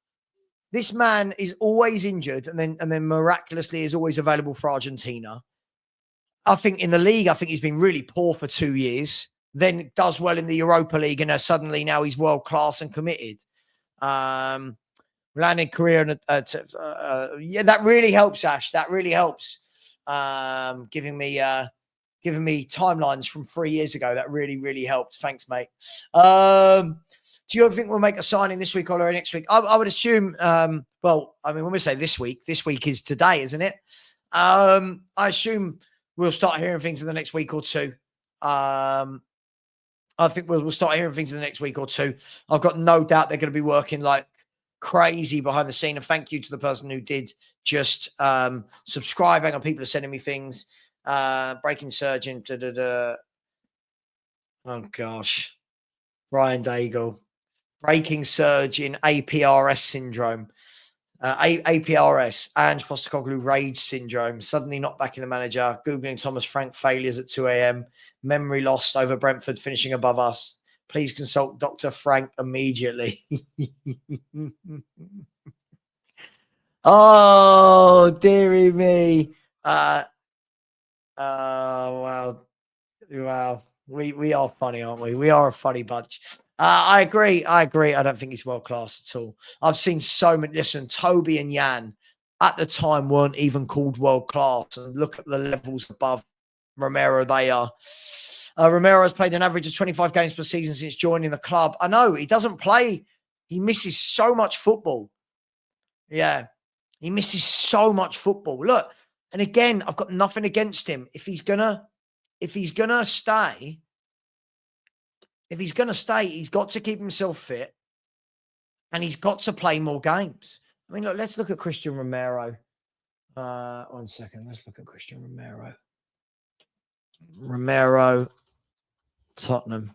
This man is always injured and then miraculously is always available for Argentina. I think in the league, he's been really poor for 2 years, then does well in the Europa League, and suddenly now he's world class and committed. Landed career, yeah, that really helps, Ash. That really helps. Giving me timelines from 3 years ago. That really, really helped. Thanks, mate. Do you think we'll make a signing this week or next week? I would assume, well, I mean, when we say this week is today, isn't it? I assume we'll start hearing things in the next week or two. I think we'll start hearing things in the next week or two. I've got no doubt they're going to be working like crazy behind the scene. And thank you to the person who did just subscribe. Hang on, people are sending me things. Breaking surgeon. Oh, gosh. Brian Daigle. Breaking surge in APRS syndrome. APRS, angepostecoglou rage syndrome. Suddenly not backing the manager. Googling Thomas Frank failures at 2 a.m. Memory lost over Brentford finishing above us. Please consult Dr. Frank immediately. Oh, dearie me. Wow. Wow. We are funny, aren't we? We are a funny bunch. I agree. I don't think he's world class at all. I've seen so many. Listen, Toby and Jan at the time weren't even called world class. And look at the levels above Romero they are. Romero has played an average of 25 games per season since joining the club. I know he doesn't play. He misses so much football. Yeah, he misses so much football. Look, and again, I've got nothing against him. If he's gonna stay, he's got to keep himself fit and he's got to play more games. I mean, look, let's look at Christian Romero. 1 second. Let's look at Christian Romero. Romero, Tottenham.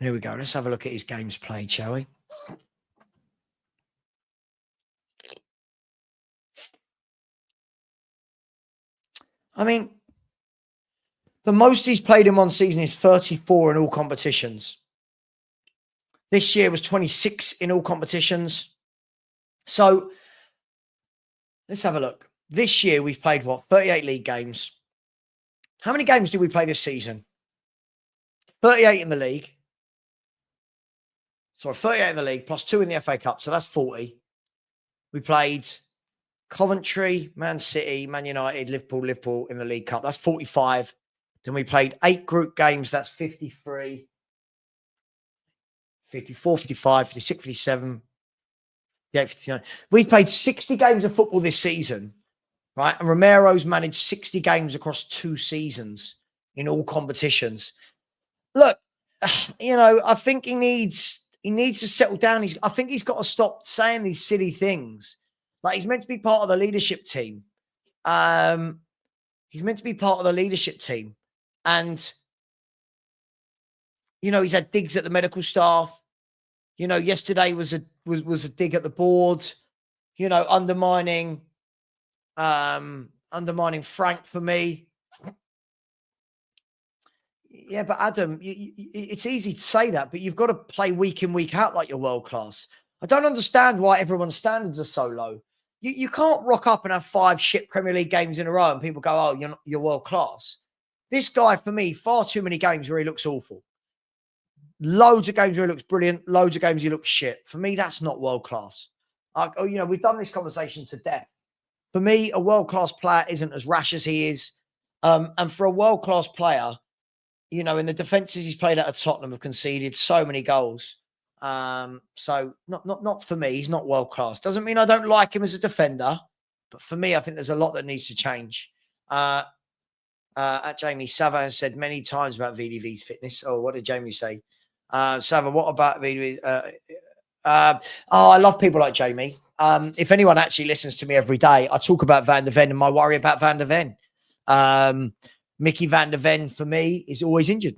Here we go. Let's have a look at his games played, shall we? I mean, the most he's played in one season is 34 in all competitions. This year was 26 in all competitions. So let's have a look. This year we've played, 38 league games. How many games did we play this season? 38 in the league. Sorry, 38 in the league plus 2 in the FA Cup. So that's 40. We played Coventry, Man City, Man United, Liverpool in the League Cup. That's 45. Then we played 8 group games. That's 53, 54, 55, 56, 57, 58, 59. We've played 60 games of football this season, right? And Romero's managed 60 games across 2 seasons in all competitions. Look, I think he needs to settle down. I think he's got to stop saying these silly things. Like, he's meant to be part of the leadership team. He's meant to be part of the leadership team. And, he's had digs at the medical staff. Yesterday was a dig at the board, undermining Frank for me. Yeah, but Adam, it's easy to say that, but you've got to play week in, week out like you're world class. I don't understand why everyone's standards are so low. You can't rock up and have 5 shit Premier League games in a row and people go, oh, you're world class. This guy, for me, far too many games where he looks awful. Loads of games where he looks brilliant. Loads of games he looks shit. For me, that's not world class. We've done this conversation to death. For me, a world class player isn't as rash as he is. And for a world class player, in the defenses he's played at Tottenham have conceded so many goals. So not for me. He's not world class. Doesn't mean I don't like him as a defender, but for me, I think there's a lot that needs to change. At Jamie, Savva has said many times about VDV's fitness. Oh, what did Jamie say? Savva, what about VDV? I love people like Jamie. If anyone actually listens to me every day, I talk about Van der Ven and my worry about Van der Ven. Mickey Van der Ven, for me, is always injured.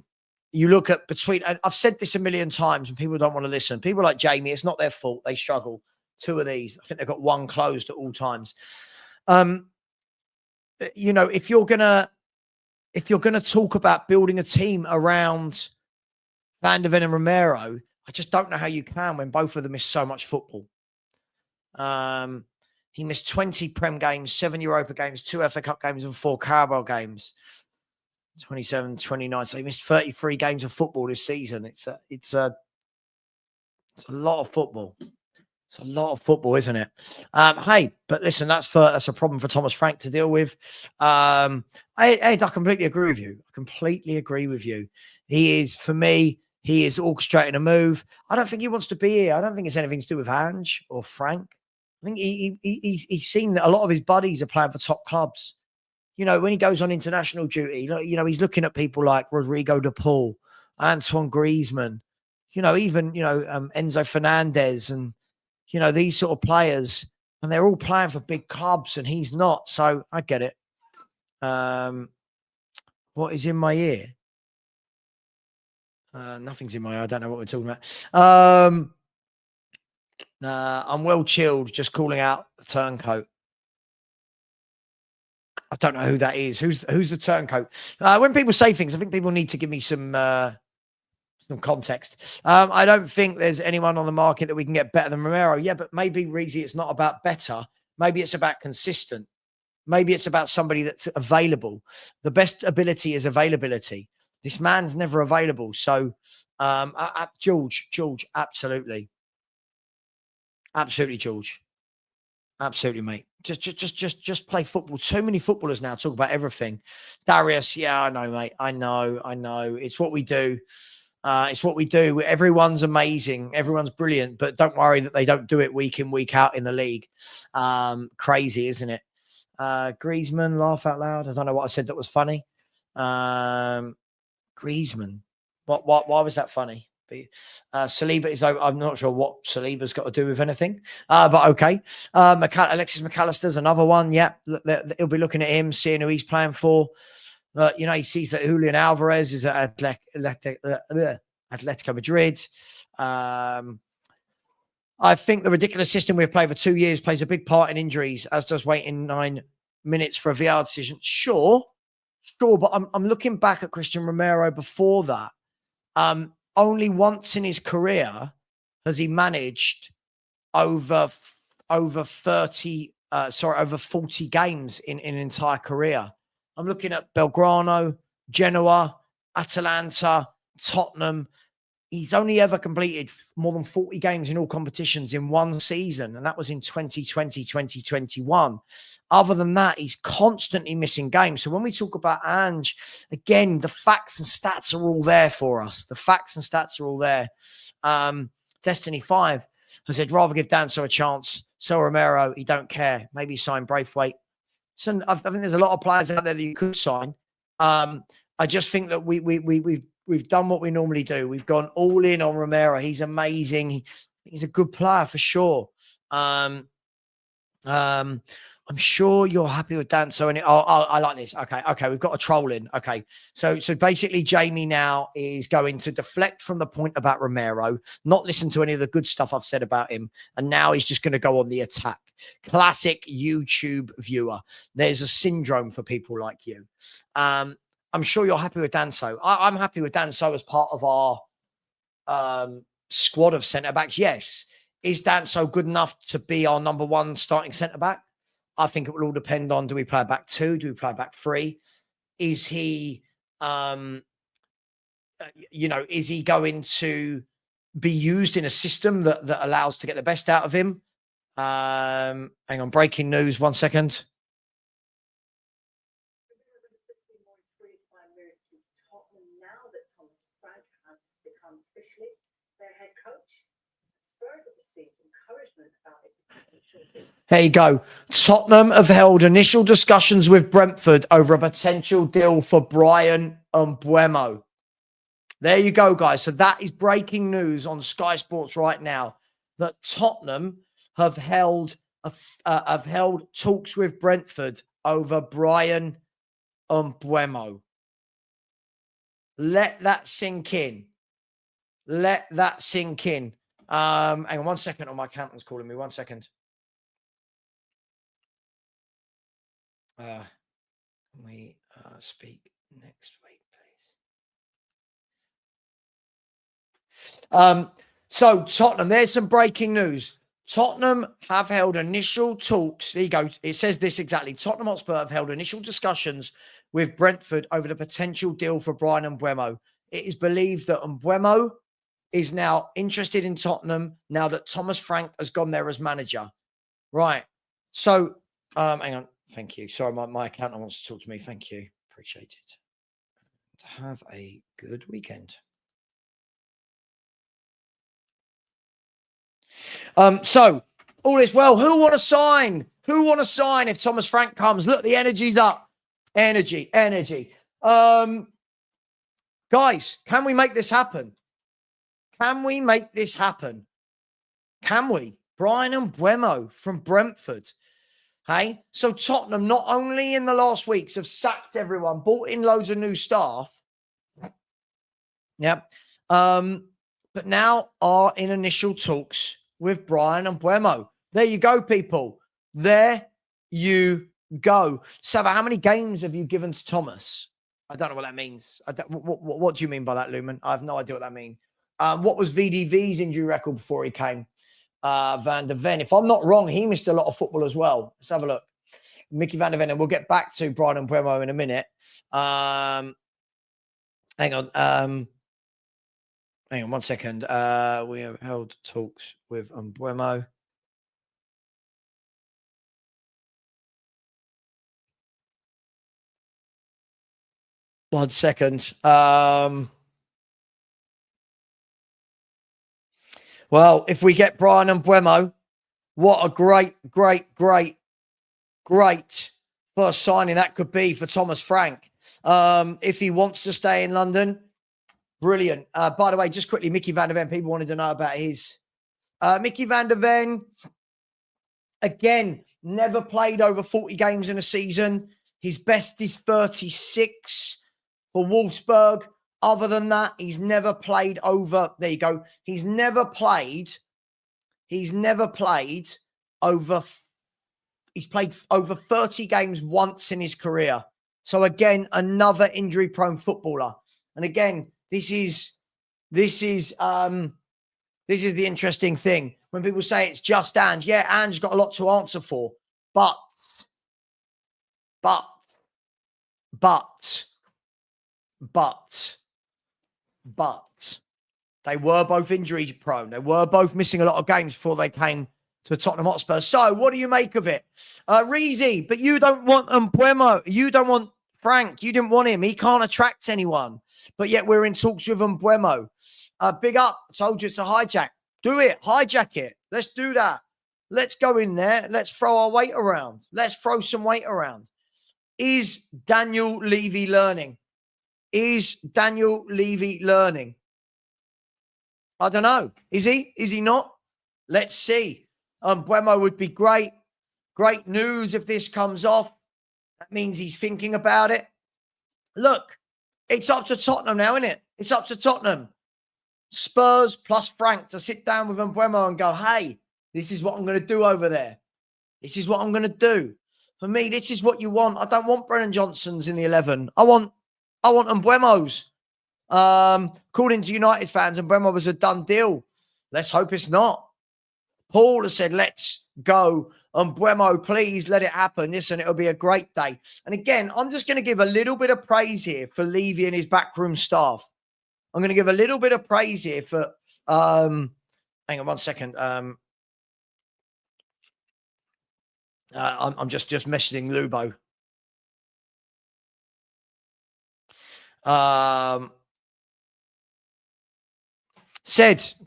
You look at and I've said this a million times and people don't want to listen. People like Jamie, it's not their fault. They struggle. 2 of these. I think they've got 1 closed at all times. If you're gonna talk about building a team around Van der Ven and Romero, I just don't know how you can when both of them miss so much football. He missed 20 Prem games, 7 Europa games, 2 FA Cup games, and 4 Carabao games. 27, 29. So he missed 33 games of football this season. It's a lot of football. It's a lot of football, isn't it? Hey, but listen, that's a problem for Thomas Frank to deal with. I completely agree with you. He is, for me, He is orchestrating a move. I don't think he wants to be here. I don't think it's anything to do with Ange or Frank. I think he's seen that a lot of his buddies are playing for top clubs. You know, when he goes on international duty, you know, he's looking at people like Rodrigo de Paul, Antoine Griezmann, you know, even, you know, Enzo Fernandez and, you know, these sort of players, and they're all playing for big clubs and he's not. So I get it. What is in my ear? Nothing's in my ear. I don't know what we're talking about. I'm well chilled, just calling out the turncoat. I don't know who that is. Who's the turncoat? When people say things, I think people need to give me some context. I don't think there's anyone on the market that we can get better than Romero. Yeah, but maybe, Reezy, it's not about better. Maybe it's about consistent. Maybe it's about somebody that's available. The best ability is availability. This man's never available. So, George, absolutely. Absolutely, George. Absolutely, mate. Just play football. Too many footballers now talk about everything. Darius, yeah, I know, mate. I know. It's what we do. It's what we do. Everyone's amazing. Everyone's brilliant. But don't worry that they don't do it week in, week out in the league. Crazy, isn't it? Griezmann, laugh out loud. I don't know what I said that was funny. Griezmann. Why was that funny? Saliba is, I'm not sure what Saliba's got to do with anything, but okay. Alexis McAllister's another one. Yeah, he'll be looking at him, seeing who he's playing for. You know, he sees that Julian Alvarez is at Atletico Madrid. I think the ridiculous system we've played for 2 years plays a big part in injuries, as does waiting 9 minutes for a VR decision. Sure, but I'm looking back at Christian Romero before that. Only once in his career has he managed over 40 games in an entire career. I'm looking at Belgrano, Genoa, Atalanta, Tottenham. He's only ever completed more than 40 games in all competitions in one season, and that was in 2020, 2021. Other than that, he's constantly missing games. So when we talk about Ange, again, the facts and stats are all there for us. The facts and stats are all there. Destiny 5 has said, rather give Danso a chance. So Romero, he don't care. Maybe sign Braithwaite. So I think there's a lot of players out there that you could sign. I just think that we've done what we normally do. We've gone all in on Romero. He's amazing. He's a good player for sure. I'm sure you're happy with Danso. And I like this. Okay. We've got a troll in. Okay. So basically Jamie now is going to deflect from the point about Romero, not listen to any of the good stuff I've said about him. And now he's just going to go on the attack. Classic YouTube viewer. There's a syndrome for people like you. I'm sure you're happy with Danso. I'm happy with Danso as part of our squad of centre-backs. Yes. Is Danso good enough to be our number one starting centre-back? I think it will all depend on, do we play back 2? Do we play back 3? Is he, is he going to be used in a system that allows to get the best out of him? Hang on, breaking news, 1 second. There you go. Tottenham have held initial discussions with Brentford over a potential deal for Bryan Mbeumo. There you go, guys. So that is breaking news on Sky Sports right now, that Tottenham have held talks with Brentford over Bryan Mbeumo. Let that sink in. Hang on 1 second. Oh, my accountant's calling me. 1 second. Can we speak next week, please? So Tottenham, there's some breaking news. Tottenham have held initial talks. There you go. It says this exactly. Tottenham Hotspur have held initial discussions with Brentford over the potential deal for Bryan Mbeumo. It is believed that Mbeumo is now interested in Tottenham now that Thomas Frank has gone there as manager. Right. So, hang on. Thank you. Sorry, my accountant wants to talk to me. Thank you. Appreciate it. Have a good weekend. So all is well. Who want to sign? Who want to sign if Thomas Frank comes? Look, the energy's up. Energy. Guys, can we make this happen? Can we make this happen? Can we? Brian Mbeumo from Brentford. Hey, so Tottenham, not only in the last weeks, have sacked everyone, brought in loads of new staff. Yep. But now are in initial talks with Brian Mbeumo. There you go, people. There you go. Savva, how many games have you given to Thomas? I don't know what that means. What do you mean by that, Lumen? I have no idea what that means. What was VDV's injury record before he came? Van der Ven. If I'm not wrong, he missed a lot of football as well. Let's have a look. Mickey Van der Ven, and we'll get back to Brian Mbeumo in a minute. Hang on. Hang on 1 second. We have held talks with Mbeumo. One second. Well, if we get Brian Mbeumo, what a great first signing that could be for Thomas Frank. If he wants to stay in London, brilliant. By the way, just quickly, Mickey Van der Ven, people wanted to know about his. Mickey Van der Ven, again, never played over 40 games in a season. His best is 36 for Wolfsburg. Other than that, he's never played over. There you go. He's never played over. He's played over 30 games once in his career. So again, another injury-prone footballer. And again, this is the interesting thing. When people say it's just Ange, yeah, Ange's got a lot to answer for. But they were both injury prone. They were both missing a lot of games before they came to Tottenham Hotspur. So what do you make of it? Reezy, but you don't want Mbeumo. You don't want Frank. You didn't want him. He can't attract anyone. But yet we're in talks with Mbeumo. Big up. I told you it's a hijack. Do it. Hijack it. Let's do that. Let's go in there. Let's throw our weight around. Let's throw some weight around. Is Daniel Levy learning? Is Daniel Levy learning? I don't know. Is he? Is he not? Let's see. Mbeumo would be great. Great news if this comes off. That means he's thinking about it. Look, it's up to Tottenham now, isn't it? It's up to Tottenham. Spurs plus Frank to sit down with Mbeumo and go, hey, this is what I'm going to do over there. This is what I'm going to do. For me, this is what you want. I don't want Brennan Johnson's in the 11. I want Mbeumo's. According to United fans, Mbeumo was a done deal. Let's hope it's not. Paul has said, let's go. Mbeumo, please let it happen. Listen, it'll be a great day. And again, I'm just going to give a little bit of praise here for Levy and his backroom staff. I'm going to give a little bit of praise here for, hang on 1 second. I'm just messaging Lubo.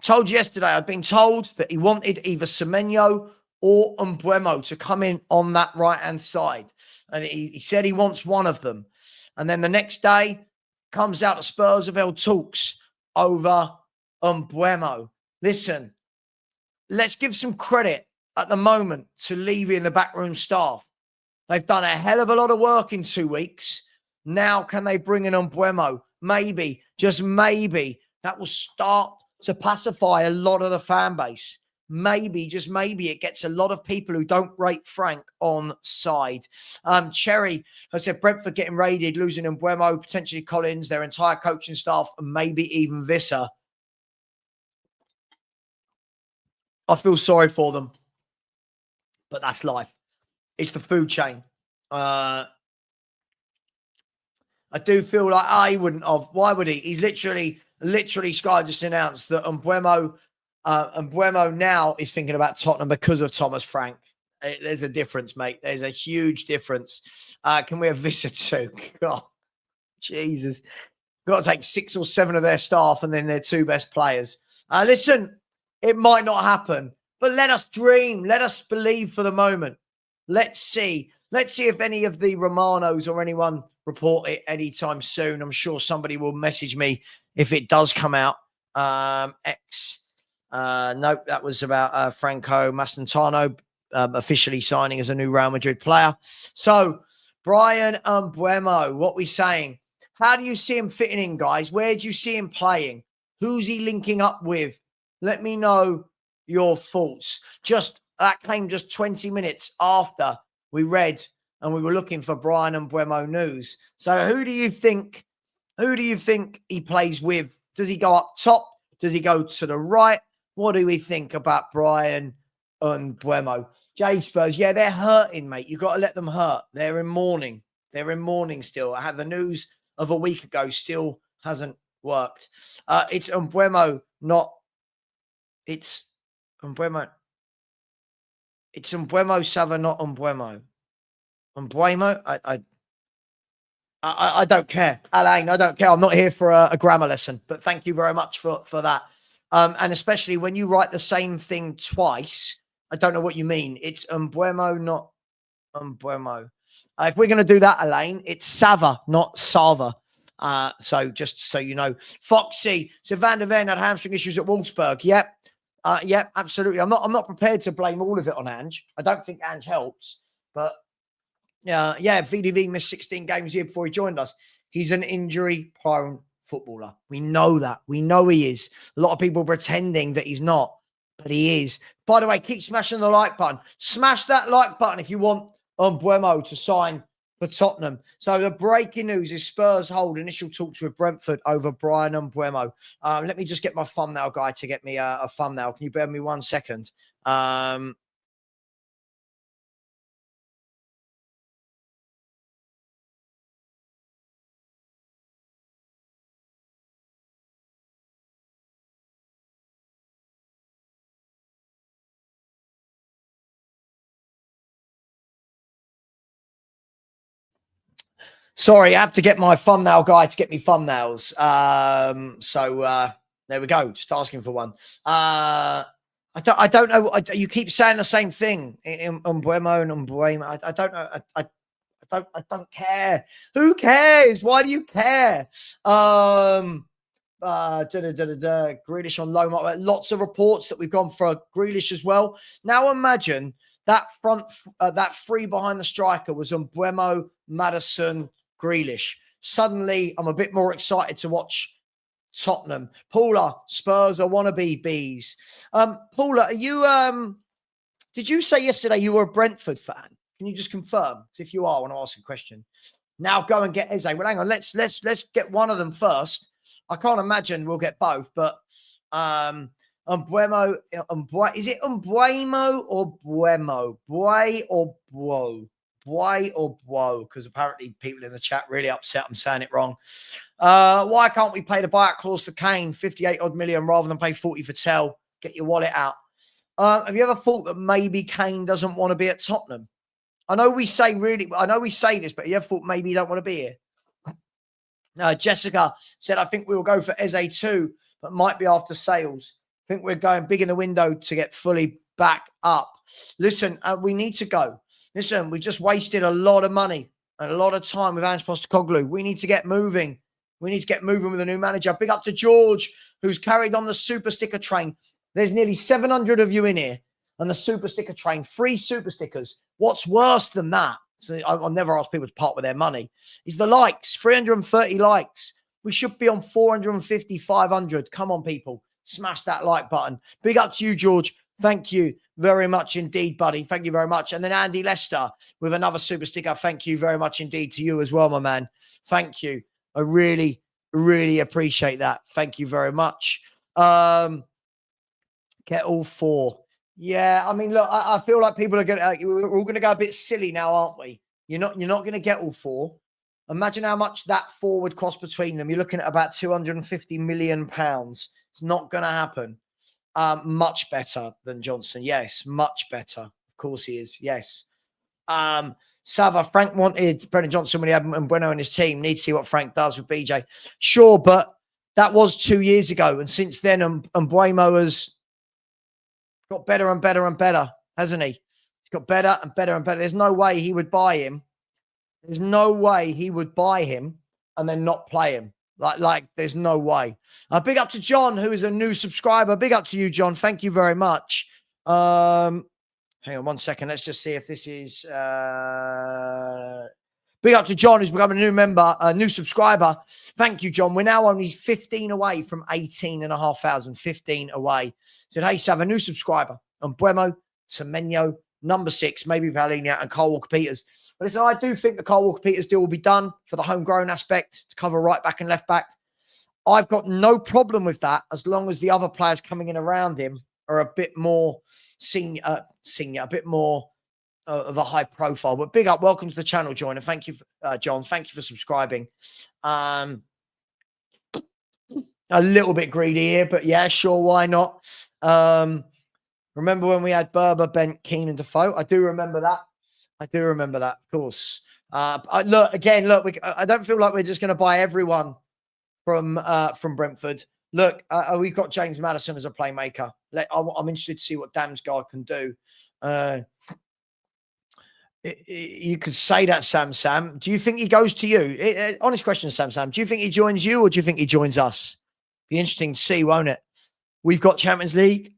Told you yesterday, I'd been told that he wanted either Semenyo or Mbeumo to come in on that right-hand side. And he said he wants one of them. And then the next day, comes out of Spurs have held talks over Mbeumo. Listen, let's give some credit at the moment to Levy and the backroom staff. They've done a hell of a lot of work in 2 weeks. Now, can they bring in Mbeumo? Maybe, just maybe, that will start to pacify a lot of the fan base. Maybe, just maybe, it gets a lot of people who don't rate Frank on side. Cherry has said Brentford getting raided, losing Mbeumo, potentially Collins, their entire coaching staff, and maybe even Visser. I feel sorry for them, but that's life. It's the food chain. I do feel like he wouldn't have. Why would he? He's literally Sky just announced that Mbeumo now is thinking about Tottenham because of Thomas Frank. There's a difference, mate. There's a huge difference. Can we have Visser too? God, Jesus. We've got to take 6 or 7 of their staff and then their 2 best players. Listen, it might not happen. But let us dream. Let us believe for the moment. Let's see. Let's see if any of the Romanos or anyone report it anytime soon. I'm sure somebody will message me if it does come out. Nope, that was about Franco Mastantano officially signing as a new Real Madrid player. So, Brian Mbeumo, what we saying? How do you see him fitting in, guys? Where do you see him playing? Who's he linking up with? Let me know your thoughts. That came just 20 minutes after we read and we were looking for Brian Mbeumo news. So who do you think he plays with? Does he go up top? Does he go to the right? What do we think about Brian Mbeumo? J Spurs, yeah, they're hurting, mate. You've got to let them hurt. They're in mourning. They're in mourning still. I had the news of a week ago, still hasn't worked. It's Mbeumo, not... It's Mbeumo. It's Mbeumo, Savva, not Mbeumo. Mbeumo? I don't care. Alain, I don't care. I'm not here for a grammar lesson, but thank you very much for that. And especially when you write the same thing twice, I don't know what you mean. It's Mbeumo, not Mbeumo. If we're going to do that, Alain, it's Savva, not Savva. So just so you know. Foxy, so Van der Ven had hamstring issues at Wolfsburg. Yep. Yep, absolutely. I'm not prepared to blame all of it on Ange. I don't think Ange helps, but yeah, VDV missed 16 games a year before he joined us. He's an injury-prone footballer. We know that. We know he is. A lot of people pretending that he's not, but he is. By the way, keep smashing the like button. Smash that like button if you want Mbeumo to sign for Tottenham. So the breaking news is Spurs hold initial talks with Brentford over Brian Mbeumo. Let me just get my thumbnail guy to get me a thumbnail. Can you bear with me 1 second? Sorry, I have to get my thumbnail guy to get me thumbnails. There we go. Just asking for one. I don't know. You keep saying the same thing in Mbeumo and Mbeumo. I don't know. I don't care. Who cares? Why do you care? Grealish on loan. Lots of reports that we've gone for Grealish as well. Now imagine that that three behind the striker was Mbeumo, Maddison, Grealish. Suddenly, I'm a bit more excited to watch Tottenham. Paula, Spurs are wannabe bees. Paula, are you? Did you say yesterday you were a Brentford fan? Can you just confirm? If you are, I want to ask a question. Now go and get Eze. Well, hang on. Let's get one of them first. I can't imagine we'll get both, but Mbeumo, is it Mbeumo or Buemo? Bue or Buo? Bue or Buo? Because apparently people in the chat really upset I'm saying it wrong. Why can't we pay the buyout clause for Kane, 58 odd million, rather than pay 40 for Tell? Get your wallet out. Have you ever thought that maybe Kane doesn't want to be at Tottenham? I know we say this, but you ever thought maybe you don't want to be here? Jessica said, I think we will go for Eze too, but might be after sales. I think we're going big in the window to get fully back up. Listen, we need to go. Listen, we just wasted a lot of money and a lot of time with Angepostecoglou. We need to get moving. We need to get moving with a new manager. Big up to George, who's carried on the super sticker train. There's nearly 700 of you in here on the super sticker train. 3 super stickers. What's worse than that? So I'll never ask people to part with their money. Is the likes. 330 likes. We should be on 450, 500. Come on, people. Smash that like button. Big up to you, George. Thank you very much indeed, buddy. Thank you very much. And then Andy Lester with another super sticker. Thank you very much indeed to you as well, my man. Thank you. I really, really appreciate that. Thank you very much. Get all 4. Yeah, I mean, look, I feel like people are we're all gonna go a bit silly now, aren't we? You're not gonna get all 4. Imagine how much that 4 would cost between them. You're looking at about £250 million. It's not gonna happen. Much better than Johnson. Yes, much better. Of course he is. Yes. Savva, Frank wanted Brennan Johnson when he had Mbeumo in his team. Need to see what Frank does with BJ. Sure, but that was 2 years ago. And since then, Mbeumo has Got better and better and better, hasn't he? He's got better and better and better. There's no way he would buy him. There's no way he would buy him and then not play him. Like there's no way. Big up to John, who is a new subscriber. Big up to you, John. Thank you very much. Hang on 1 second. Let's just see if this is... Big up to John, who's become a new member, a new subscriber. Thank you, John. We're now only 15 away from 18,500. 15 away. Said, hey, Sav, a new subscriber. Buemo, Semenyo, number 6, maybe Palhinha, and Carl Walker-Peters. But listen, I do think the Carl Walker-Peters deal will be done for the homegrown aspect to cover right back and left back. I've got no problem with that as long as the other players coming in around him are a bit more senior, a bit more of a high profile. But big up, welcome to the channel, joiner. Thank you, John. Thank you for subscribing. A little bit greedy here, but yeah, sure, why not? Remember when we had Berber, Bent, Keane, and Defoe? I do remember that. I do remember that, of course. Look, I don't feel like we're just going to buy everyone from Brentford. Look, we've got James Maddison as a playmaker. I'm interested to see what Damsgaard can do. You could say that, Sam. Do you think he goes to you? Honest question, Sam. Do you think he joins you or do you think he joins us? Be interesting to see, won't it? We've got Champions League.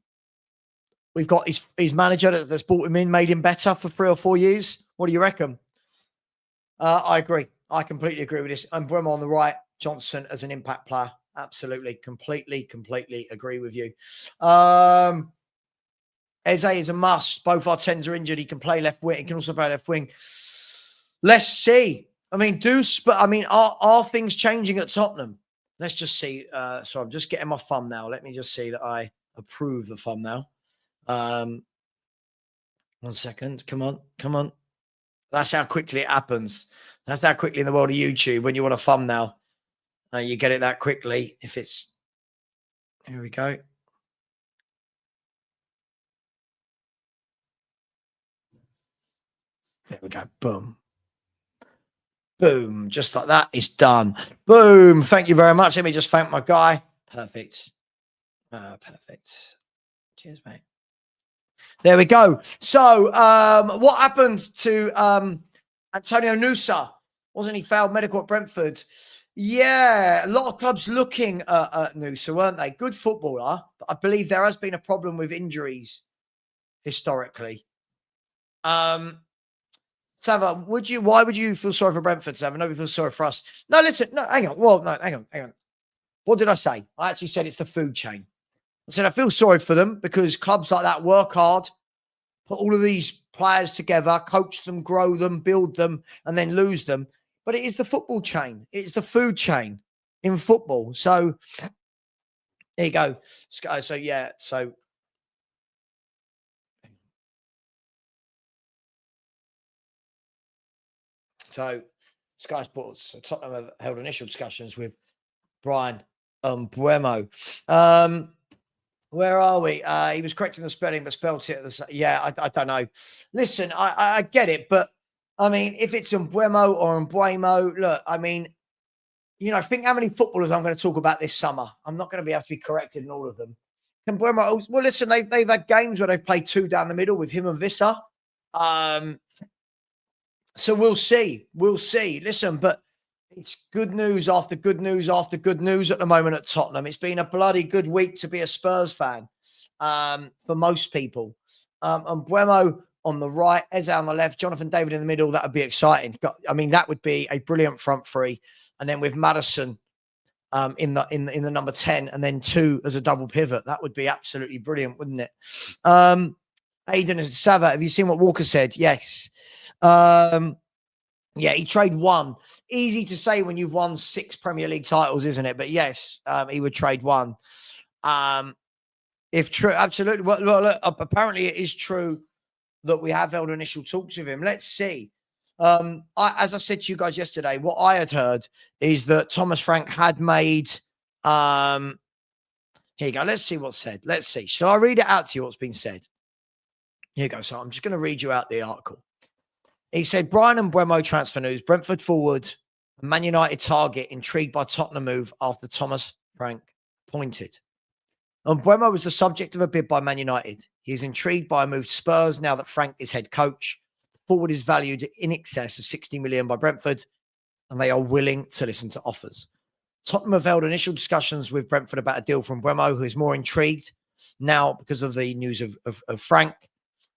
We've got his manager that's brought him in, made him better for 3 or 4 years. What do you reckon? I agree. I completely agree with this. And Buemo on the right, Johnson as an impact player. Absolutely. Completely agree with you. Eze is a must. Both our 10s are injured. He can play left wing. He can also play left wing. Let's see. I mean, are things changing at Tottenham? Let's just see. So I'm just getting my thumbnail. Let me just see that I approve the thumbnail. 1 second. Come on. That's how quickly it happens. That's how quickly in the world of YouTube, when you want a thumbnail, you get it that quickly. If it's, here we go. There we go. Boom. Just like that. It's done. Boom. Thank you very much. Let me just thank my guy. Perfect. Perfect. Cheers, mate. There we go. So what happened to Antonio Nusa? Wasn't he failed medical at Brentford? Yeah, a lot of clubs looking at Nusa, weren't they? Good footballer, but I believe there has been a problem with injuries historically. Savva, why would you feel sorry for Brentford, Savva? Nobody feels sorry for us. No, listen, no, hang on. Well, no, hang on. What did I say? I actually said it's the food chain. I said I feel sorry for them because clubs like that work hard, put all of these players together, coach them, grow them, build them, and then lose them. But it is the football chain. It's the food chain in football. So there you go. So yeah, So Sky Sports, Tottenham have held initial discussions with Brian Buemo. Where are we? He was correcting the spelling, but spelled it at the same. Yeah, I don't know. Listen, I get it, but I mean, if it's Buemo or Buemo, look, I mean, think how many footballers I'm going to talk about this summer. I'm not going to be able to be corrected in all of them. Can Buemo? Well, listen, they've had games where they've played 2 down the middle with him and Visser. So we'll see. Listen, but it's good news after good news after good news at the moment at Tottenham. It's been a bloody good week to be a Spurs fan for most people. And Buemo on the right, Eze on the left, Jonathan David in the middle. That would be exciting. I mean, that would be a brilliant front three. And then with Maddison in the number 10 and then 2 as a double pivot. That would be absolutely brilliant, wouldn't it? Aidan and Savva, have you seen what Walker said? Yes. Yeah, he trade 1. Easy to say when you've won 6 Premier League titles, isn't it? But yes, he would trade 1. If true, absolutely. Well, look, apparently it is true that we have held initial talks with him. Let's see. As I said to you guys yesterday, what I had heard is that Thomas Frank had made. Here you go. Let's see what's said. Let's see. Shall I read it out to you? What's been said? Here you go. So I'm just going to read you out the article. He said, Brian and Buemo transfer news. Brentford forward, Man United target intrigued by Tottenham move after Thomas Frank appointed. Mbeumo was the subject of a bid by Man United. He is intrigued by a move to Spurs now that Frank is head coach. The forward is valued in excess of 60 million by Brentford, and they are willing to listen to offers. Tottenham have held initial discussions with Brentford about a deal from Mbeumo, who is more intrigued now because of the news of Frank.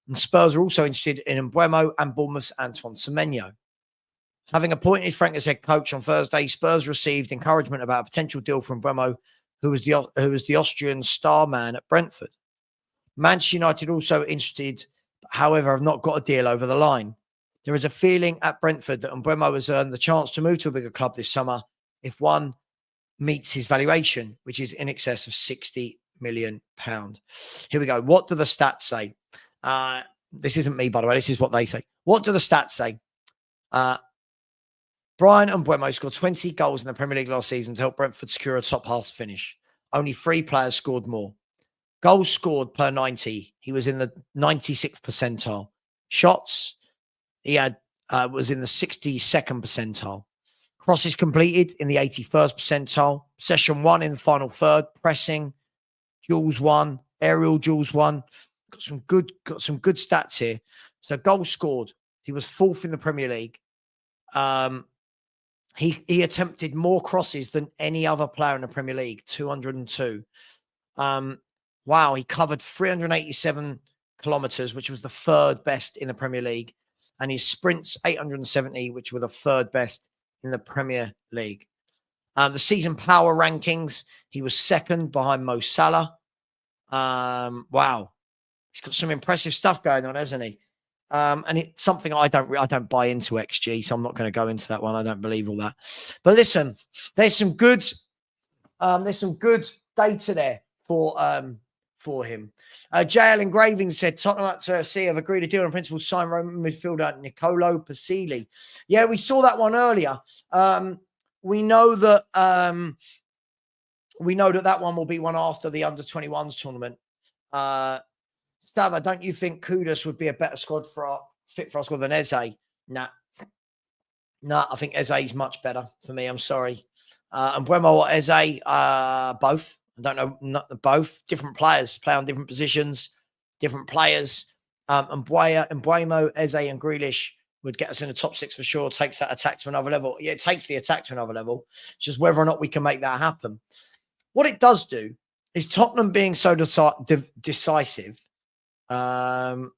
And Spurs are also interested in Mbeumo and Bournemouth's Antoine Semenyo. Having appointed Frank as head coach on Thursday, Spurs received encouragement about a potential deal from Mbeumo, who was the Austrian star man at Brentford. Manchester United also interested, however, have not got a deal over the line. There is a feeling at Brentford that Mbeumo has earned the chance to move to a bigger club this summer if one meets his valuation, which is in excess of £60 million. Here we go. What do the stats say? This isn't me, by the way. This is what they say. What do the stats say? Brian Mbeumo scored 20 goals in the Premier League last season to help Brentford secure a top half finish. Only 3 players scored more. Goals scored per 90. He was in the 96th percentile. Shots, he had was in the 62nd percentile. Crosses completed in the 81st percentile. Possession 1 in the final third. Pressing, duels 1, aerial duels 1. Got some good stats here. So goals scored. He was 4th in the Premier League. He attempted more crosses than any other player in the Premier League, 202. Wow, he covered 387 kilometers, which was the 3rd best in the Premier League. And his sprints, 870, which were the 3rd best in the Premier League. The season power rankings, he was 2nd behind Mo Salah. Wow, he's got some impressive stuff going on, hasn't he? And it's something I don't buy into XG, so I'm not going to go into that one. I don't believe all that. But listen, there's some good data there for him. JL Engraving said Tottenham at thfc have agreed a deal on principle to sign Roman midfielder Nicolo Pasili. Yeah, we saw that one earlier. We know that that one will be one after the under-21s tournament. Savva, don't you think Kudus would be a better fit for our squad than Eze? Nah, I think Eze is much better for me. I'm sorry. And Mbeumo or Eze, both. I don't know, not both. Different players play on different positions, different players. And Mbeumo, Eze, and Grealish would get us in the top 6 for sure. Takes that attack to another level. Yeah, it takes the attack to another level. It's just whether or not we can make that happen. What it does do is Tottenham being so decisive. Tottenham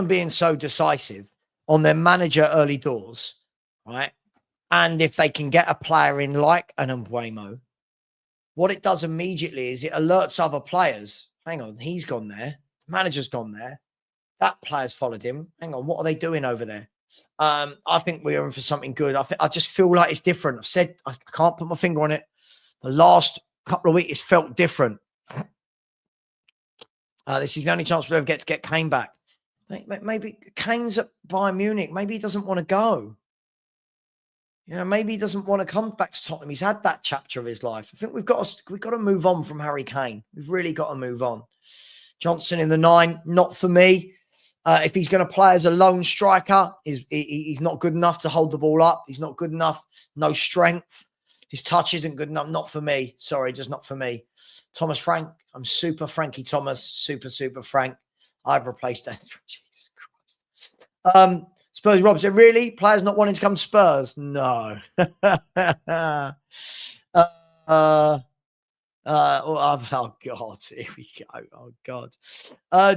being so decisive on their manager early doors, right? And if they can get a player in like an Mbeumo, what it does immediately is it alerts other players. Hang on, he's gone there. The manager's gone there. That player's followed him. Hang on, what are they doing over there? I think we're in for something good. I just feel like it's different. I've said I can't put my finger on it. The last couple of weeks, it's felt different. This is the only chance we'll ever get to get Kane back. Maybe Kane's at Bayern Munich. Maybe he doesn't want to go. You know, maybe he doesn't want to come back to Tottenham. He's had that chapter of his life. I think we've got to move on from Harry Kane. We've really got to move on. Johnson in the 9, not for me. If he's going to play as a lone striker, he's not good enough to hold the ball up. He's not good enough. No strength. His touch isn't good enough. Not for me. Sorry, just not for me. Thomas Frank. I'm super Frankie Thomas. Super Frank. I've replaced that. Jesus Christ. Spurs Rob said, really? Players not wanting to come to Spurs? No. Oh, God. Here we go. Oh, God.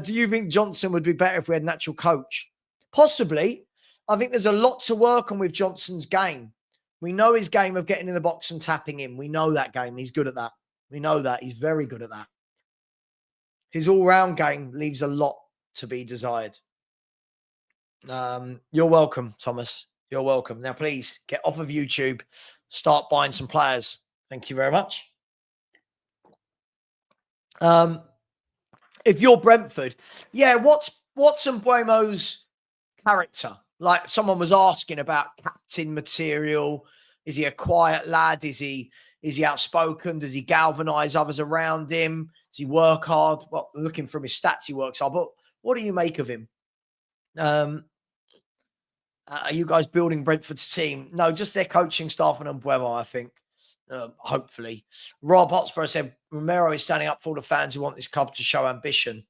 Do you think Johnson would be better if we had an actual coach? Possibly. I think there's a lot to work on with Johnson's game. We know his game of getting in the box and tapping in. We know that game. He's good at that. We know that. He's very good at that. His all-round game leaves a lot to be desired. You're welcome, Thomas. You're welcome. Now, please get off of YouTube. Start buying some players. Thank you very much. If you're Brentford, yeah, what's Mbeumo's character? Like someone was asking about captain material. Is he a quiet lad? Is he outspoken? Does he galvanize others around him? Does he work hard? Well, looking from his stats, he works hard. But what do you make of him? Are you guys building Brentford's team? No, just their coaching staff and Mbeumo, I think. hopefully. Rob Hotspur said, Romero is standing up for all the fans who want this club to show ambition.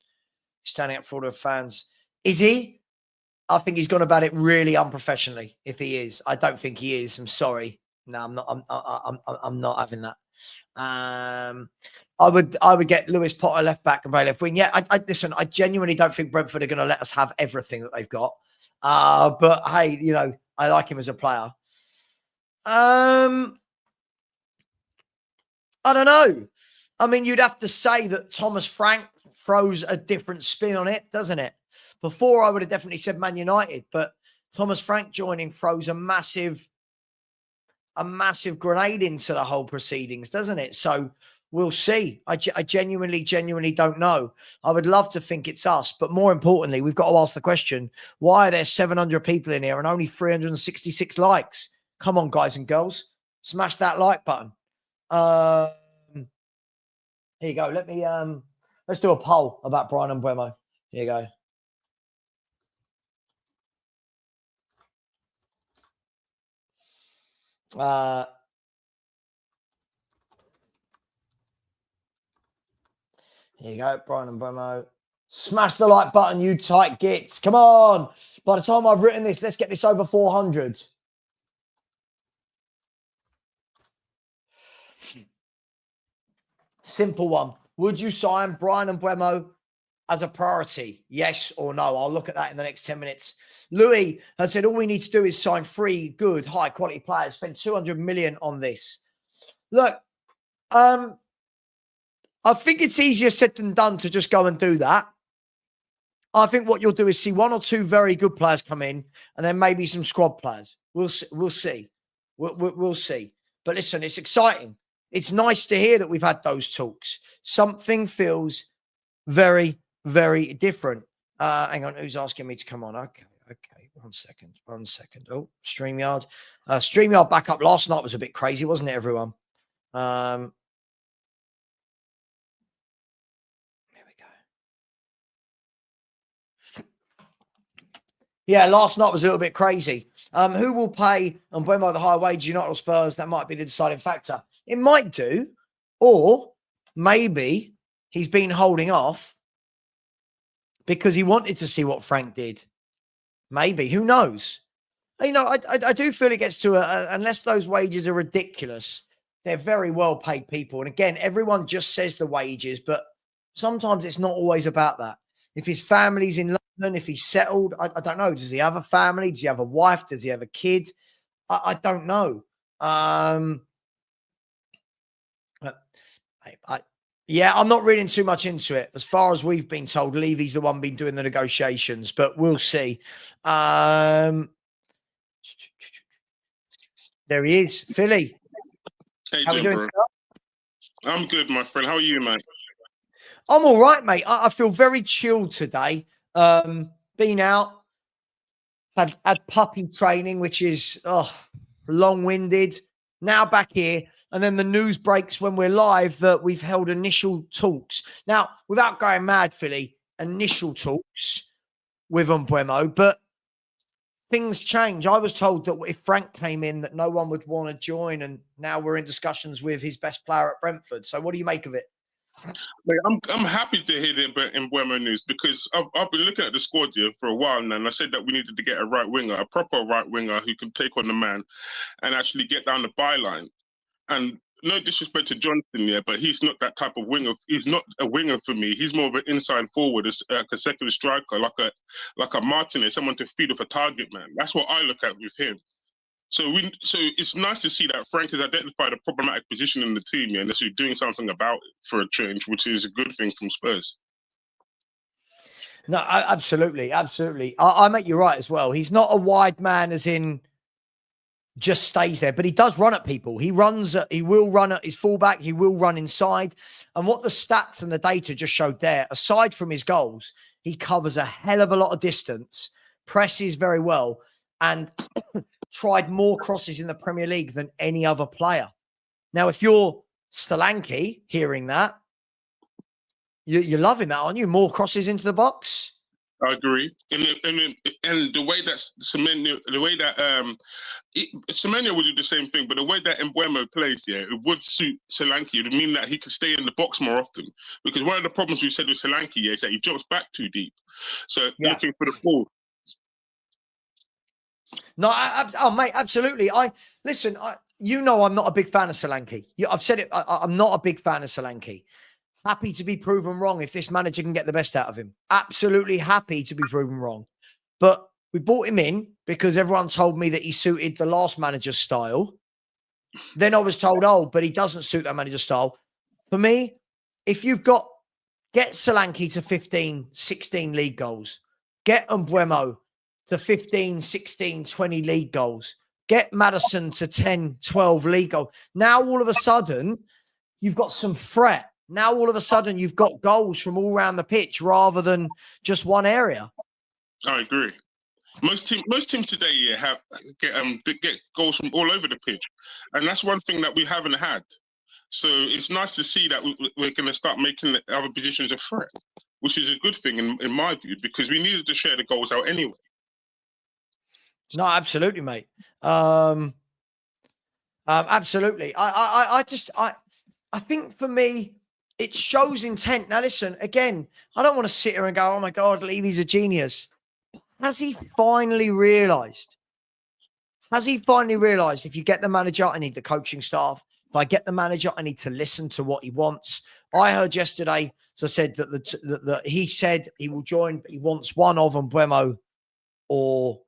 Standing up for all the fans. Is he? I think he's gone about it really unprofessionally. If he is, I don't think he is. I'm sorry. No, I'm not. I'm not having that. I would get Lewis Potter left back and play left wing. Yeah, listen. I genuinely don't think Brentford are going to let us have everything that they've got. But hey, you know, I like him as a player. I don't know. I mean, you'd have to say that Thomas Frank throws a different spin on it, doesn't it? Before, I would have definitely said Man United, but Thomas Frank joining throws a massive grenade into the whole proceedings, doesn't it? So we'll see. I genuinely don't know. I would love to think it's us, but more importantly, we've got to ask the question, why are there 700 people in here and only 366 likes? Come on, guys and girls. Smash that like button. Here you go. Let me let's do a poll about Brian and Mbeumo. Here you go. Here you go, Brian and Mbeumo. Smash the like button, you tight gits. Come on. By the time I've written this, let's get this over 400. Simple one. Would you sign Brian and Mbeumo as a priority? Yes or no? I'll look at that in the next 10 minutes. Louis has said all we need to do is sign 3 good, high-quality players. Spend 200 million on this. Look, I think it's easier said than done to just go and do that. I think what you'll do is see 1 or 2 very good players come in and then maybe some squad players. We'll see. We'll see. We'll see. But listen, it's exciting. It's nice to hear that we've had those talks. Something feels very, very different. Hang on, who's asking me to come on? Okay. 1 second. Oh, StreamYard. StreamYard back up last night was a bit crazy, wasn't it, everyone? Here we go. Yeah, last night was a little bit crazy. Who will pay Mbeumo the high wage, United or Spurs? That might be the deciding factor. It might do. Or maybe he's been holding off because he wanted to see what Frank did. Maybe. Who knows? You know, I do feel it gets to unless those wages are ridiculous, they're very well paid people. And again, everyone just says the wages, but sometimes it's not always about that. If his family's in London, if he's settled, I don't know. Does he have a family? Does he have a wife? Does he have a kid? I don't know. Yeah, I'm not reading too much into it. As far as we've been told, Levy's the one been doing the negotiations, but we'll see. There he is, Philly. How you doing, bro? I'm good, my friend. How are you, mate? I'm all right, mate. I feel very chilled today. Been out, had puppy training, which is long-winded. Now back here. And then the news breaks when we're live that we've held initial talks. Now, without going mad, Philly, initial talks with Mbeumo, but things change. I was told that if Frank came in, that no one would want to join, and now we're in discussions with his best player at Brentford. So what do you make of it? I'm happy to hear the Mbeumo news because I've been looking at the squad here for a while now, and I said that we needed to get a right winger, a proper right winger who can take on the man and actually get down the byline. And no disrespect to Johnson, yeah, but he's not that type of winger. He's not a winger for me. He's more of an inside forward, like a second striker, like a Martinez, someone to feed off a target man. That's what I look at with him. So it's nice to see that Frank has identified a problematic position in the team, yeah, and that he's doing something about it for a change, which is a good thing from Spurs. No, absolutely. I make you right as well. He's not a wide man, as in just stays there, but he does run at people. He will run at his fullback. He will run inside. And what the stats and the data just showed there, aside from his goals, he covers a hell of a lot of distance, presses very well, and tried more crosses in the Premier League than any other player. Now, if you're Solanke hearing that, you're loving that, aren't you? More crosses into the box? I agree. And the way that Semenyo, Semenyo would do the same thing, but the way that Mbeumo plays, yeah, it would suit Solanke. It would mean that he could stay in the box more often. Because one of the problems we said with Solanke, yeah, is that he drops back too deep. So looking for the ball. No, mate, absolutely. You know, I'm not a big fan of Solanke. I've said it. I'm not a big fan of Solanke. Happy to be proven wrong if this manager can get the best out of him. Absolutely happy to be proven wrong. But we brought him in because everyone told me that he suited the last manager's style. Then I was told, oh, but he doesn't suit that manager's style. For me, if you've got, get Solanke to 15, 16 league goals. Get Mbeumo to 15, 16, 20 league goals. Get Maddison to 10, 12 league goals. Now, all of a sudden, you've got some threat. Now, all of a sudden, you've got goals from all around the pitch rather than just one area. I agree. Most teams today get goals from all over the pitch, and that's one thing that we haven't had. So it's nice to see that we're going to start making the other positions a threat, which is a good thing in my view, because we needed to share the goals out anyway. No, absolutely, mate. Absolutely. I think for me, it shows intent. Now, listen, again, I don't want to sit here and go, oh my God, Levy's a genius. Has he finally realised? If you get the manager, I need the coaching staff. If I get the manager, I need to listen to what he wants. I heard yesterday, as I said, that he said he will join, but he wants one of Mbeumo or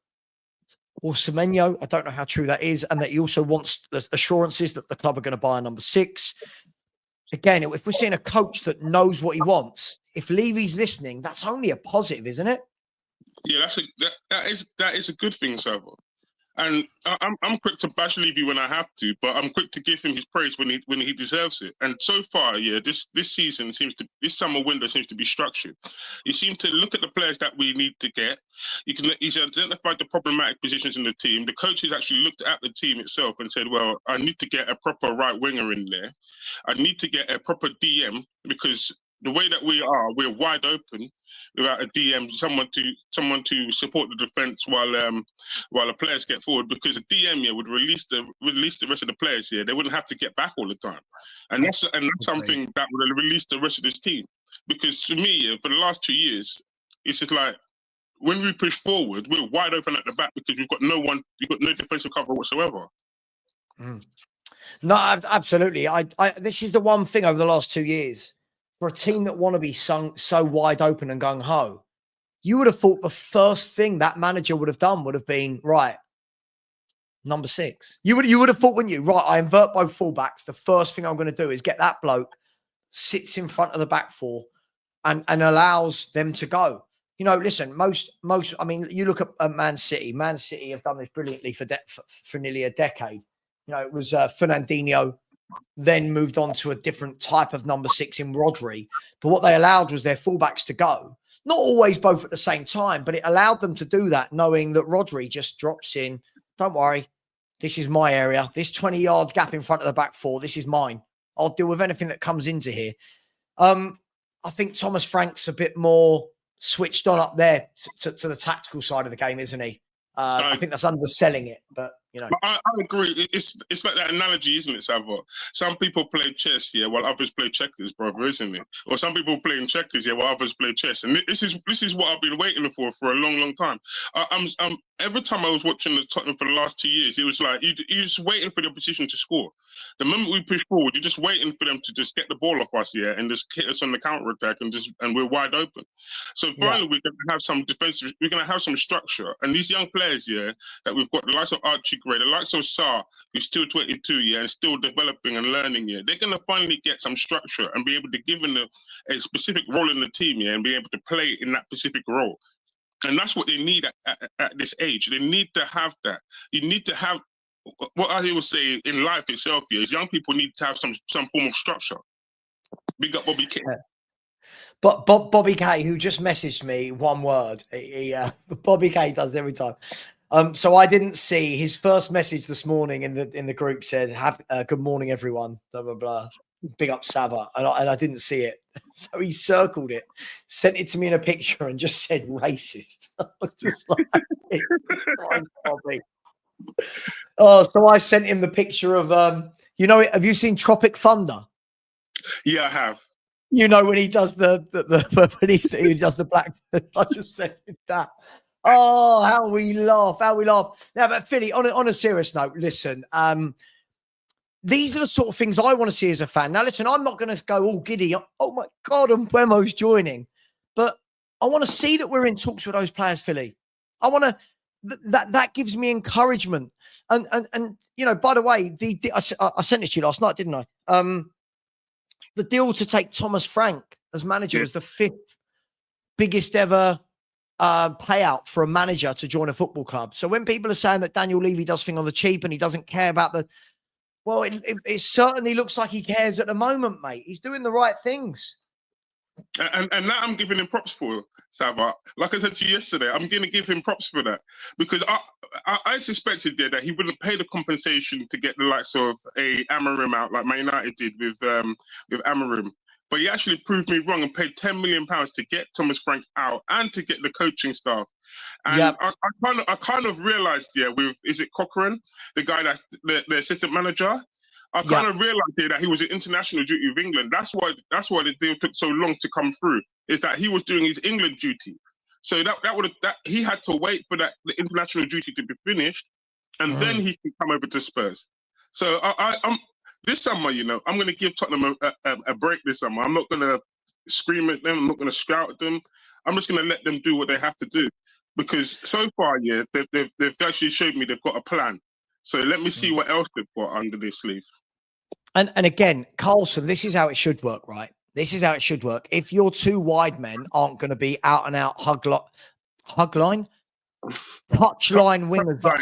Semenyo. I don't know how true that is. And that he also wants the assurances that the club are going to buy a number 6. Again, if we're seeing a coach that knows what he wants, if Levy's listening, that's only a positive, isn't it? Yeah, that is a good thing, Savva. And I'm quick to bash Levy when I have to, but I'm quick to give him his praise when he deserves it. And so far, yeah, this season this summer window seems to be structured. You seem to look at the players that we need to get. He's identified the problematic positions in the team. The coaches actually looked at the team itself and said, well, I need to get a proper right winger in there. I need to get a proper DM, because the way that we're wide open without a DM, someone to support the defense while the players get forward. Because a DM would release the rest of the players here. They wouldn't have to get back all the time, and that's something that would release the rest of this team. Because to me, for the last 2 years, it's just like when we push forward, we're wide open at the back because we've got no defensive cover whatsoever. No, absolutely. This is the one thing over the last 2 years. For a team that want to be so wide open and gung-ho, you would have thought the first thing that manager would have done would have been, right, number 6. You would have thought, wouldn't you? Right, I invert both fullbacks. The first thing I'm going to do is get that bloke, sits in front of the back 4 and allows them to go. You know, listen, most, I mean, you look at Man City. Man City have done this brilliantly for nearly a decade. You know, it was Fernandinho, then moved on to a different type of number 6 in Rodri. But what they allowed was their fullbacks to go. Not always both at the same time, but it allowed them to do that, knowing that Rodri just drops in. Don't worry, this is my area. This 20-yard gap in front of the back 4, this is mine. I'll deal with anything that comes into here. I think Thomas Frank's a bit more switched on up there to the tactical side of the game, isn't he? I think that's underselling it, but you know. I agree. It's like that analogy, isn't it, Savva? Some people play chess, while others play checkers, brother, isn't it? Or some people play checkers, while others play chess. And this is what I've been waiting for a long, long time. Every time I was watching the Tottenham for the last 2 years, it was like you're just waiting for the opposition to score. The moment we push forward, you're just waiting for them to just get the ball off us, and just hit us on the counter attack, and we're wide open. So finally, we're going to have some defensive. We're going to have some structure, and these young players, that we've got, the likes of Archie Gray, the likes of Sarr, who's still 22, and still developing and learning, they're going to finally get some structure and be able to give them a specific role in the team, and be able to play in that specific role. And that's what they need at this age. They need to have that. You need to have, what I always say in life itself, is young people need to have some form of structure. Big up Bobby K. But Bobby K, who just messaged me one word, Bobby K does every time. So I didn't see his first message this morning in the group said, "Good morning, everyone." Blah blah blah. big up Savva, and I didn't see it. So he circled it, sent it to me in a picture, and just said racist. I was just like, Bobby. Oh, so I sent him the picture of have you seen Tropic Thunder? Yeah, I have. You know, when he does the when he does the black, I just said that. Oh, how we laugh. Now, but Philly, on a serious note, listen, these are the sort of things I want to see as a fan. Now, listen, I'm not going to go all giddy. Oh my God, and Buemo's joining. But I want to see that we're in talks with those players, Philly. I want to, that gives me encouragement. And by the way, I sent it to you last night, didn't I? The deal to take Thomas Frank as manager was the 5th biggest ever payout for a manager to join a football club. So when people are saying that Daniel Levy does things on the cheap and he doesn't care about it certainly looks like he cares at the moment, mate. He's doing the right things. And that I'm giving him props for, Savva. Like I said to you yesterday, I'm going to give him props for that, because I suspected there that he wouldn't pay the compensation to get the likes of a Amarim out like Man United did with Amarim. But he actually proved me wrong and paid £10 million to get Thomas Frank out and to get the coaching staff. And I kind of realised, is it Cochrane, the guy that's the assistant manager? I kind of realised here that he was in international duty with England. That's why the deal took so long to come through. Is that he was doing his England duty, so that he had to wait for the international duty to be finished, and then he can come over to Spurs. So I'm this summer, I'm going to give Tottenham a break this summer. I'm not going to scream at them. I'm not going to shout at them. I'm just going to let them do what they have to do, because so far, they've actually showed me they've got a plan. So let me see what else they've got under their sleeve. And again, Carlson, this is how it should work, right? This is how it should work. If your two wide men aren't going to be out and out touchline wingers that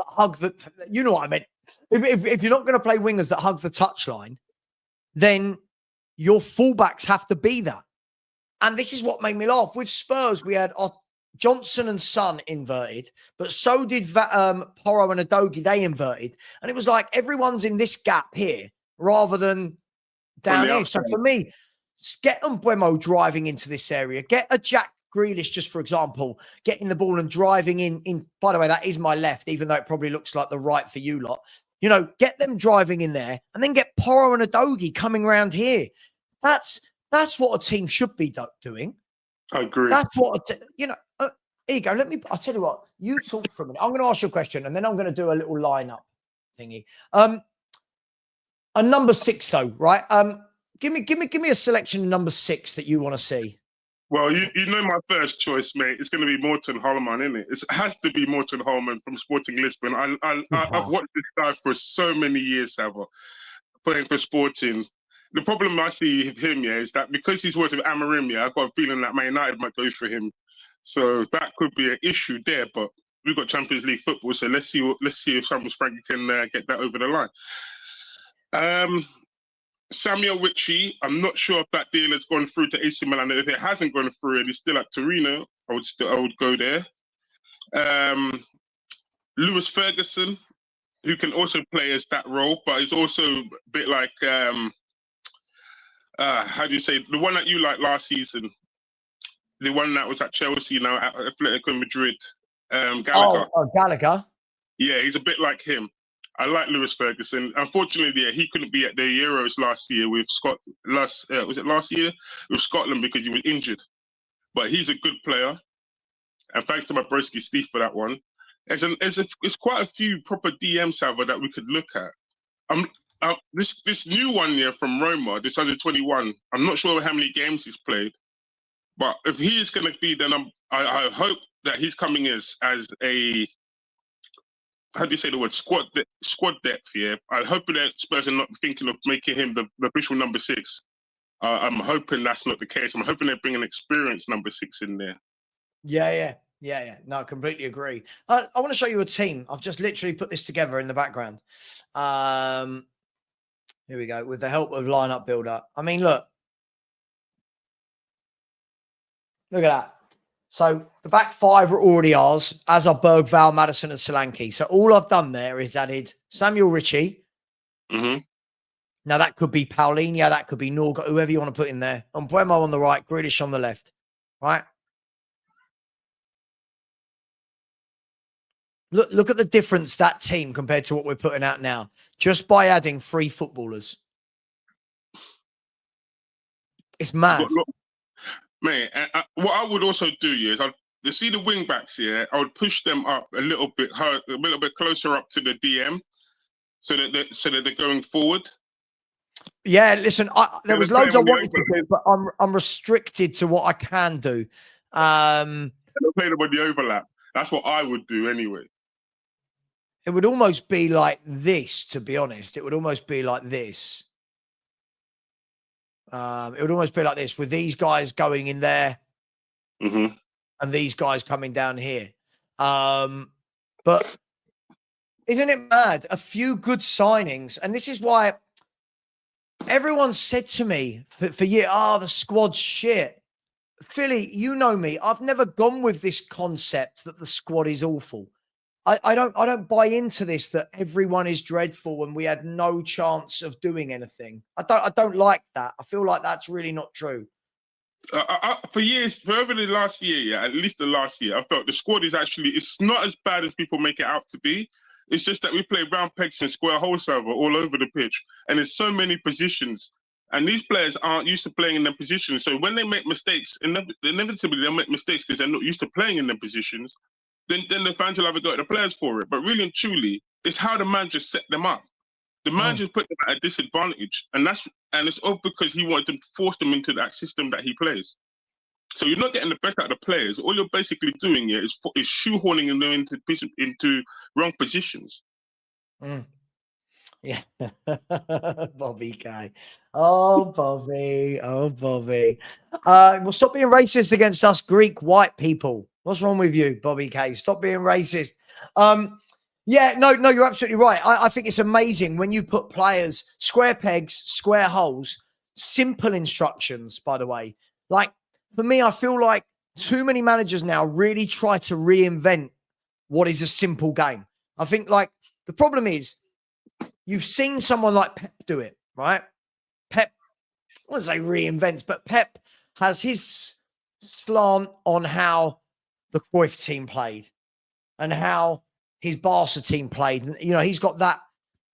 hug you know what I meant. If you're not going to play wingers that hug the touchline, then your fullbacks have to be that. And this is what made me laugh. With Spurs, we had Johnson and Son inverted, but so did Porro and Udogie. They inverted, and it was like everyone's in this gap here rather than down here. So for me, get Buemo driving into this area. Get a Jack Grealish, just for example, getting the ball and driving in. By the way, that is my left, even though it probably looks like the right for you lot. Get them driving in there, and then get Porro and Udogie coming around here. That's what a team should be doing. I agree. That's what here you go. I'll tell you what. You talk for a minute. I'm going to ask you a question, and then I'm going to do a little lineup thingy. A number 6 though, right? Give me a selection of number 6 that you want to see. Well, you know my first choice, mate. It's going to be Morten Holman, isn't it? It has to be Morten Holman from Sporting Lisbon. I've watched this guy for so many years, Savva, playing for Sporting. The problem I see with him, is that because he's worked with Amarim, I've got a feeling that Man United might go for him. So that could be an issue there. But we've got Champions League football, so let's see if Thomas Frank can get that over the line. Samuel Ritchie, I'm not sure if that deal has gone through to AC Milan. If it hasn't gone through and he's still at Torino, I would go there. Lewis Ferguson, who can also play as that role, but he's also a bit like how do you say, the one that you liked last season, the one that was at Chelsea now at Atletico Madrid, Gallagher. Oh, Gallagher. Yeah, he's a bit like him. I like Lewis Ferguson. Unfortunately, he couldn't be at the Euros last year with was it last year with Scotland because he was injured. But he's a good player, and thanks to my broski Steve for that one. There's quite a few proper DM Savva that we could look at. This new one here from Roma, this under 21. I'm not sure how many games he's played, but if he is going to be, then I hope that he's coming as a, how do you say the word, squad depth. Yeah, I hope that Spurs are not thinking of making him the official number 6. I'm hoping that's not the case. I'm hoping they bring an experienced number 6 in there. Yeah. No, I completely agree. I want to show you a team. I've just literally put this together in the background. Here we go, with the help of lineup builder. I mean, look at that. So the back 5 are already ours, as are Berg, Val, Maddison, and Solanke. So all I've done there is added Samuel Ritchie, Now, that could be Paulinho, that could be Norga, whoever you want to put in there. And Buemo on the right, Grealish on the left, right? Look at the difference, that team, compared to what we're putting out now, just by adding 3 footballers. It's mad. Look, man, what I would also do is, to see the wing backs here, I would push them up a little bit closer up to the DM, so that they're going forward. Yeah, listen, there was loads I wanted to do, but I'm restricted to what I can do. They'll play them on the overlap. That's what I would do anyway. It would almost be like this, to be honest. It would almost be like this. It would almost be like this, with these guys going in there and these guys coming down here. But isn't it mad? A few good signings. And this is why everyone said to me for years, the squad's shit. Philly, you know me. I've never gone with this concept that the squad is awful. I don't buy into this, that everyone is dreadful and we had no chance of doing anything. I don't like that. I feel like that's really not true. For years, for over the last year, at least the last year, I felt the squad is actually, it's not as bad as people make it out to be. It's just that we play round pegs and square holes, Savva, all over the pitch. And there's so many positions. And these players aren't used to playing in their positions. So when they make mistakes, inevitably they'll make mistakes because they're not used to playing in their positions. Then the fans will have a go at the players for it. But really and truly, it's how the manager set them up. The manager put them at a disadvantage. And it's all because he wanted to force them into that system that he plays. So you're not getting the best out of the players. All you're basically doing here is shoehorning them into wrong positions. Yeah. Bobby K. Oh, Bobby. Oh, Bobby. Well, stop being racist against us Greek white people. What's wrong with you, Bobby K? Stop being racist. Yeah, no, you're absolutely right. I think it's amazing when you put players, square pegs, square holes, simple instructions, by the way. Like, for me, I feel like too many managers now really try to reinvent what is a simple game. I think, like, the problem is you've seen someone like Pep do it, right? Pep, I wouldn't say reinvents, but Pep has his slant on how the Cruyff team played and how his Barca team played. And, you know, he's got that.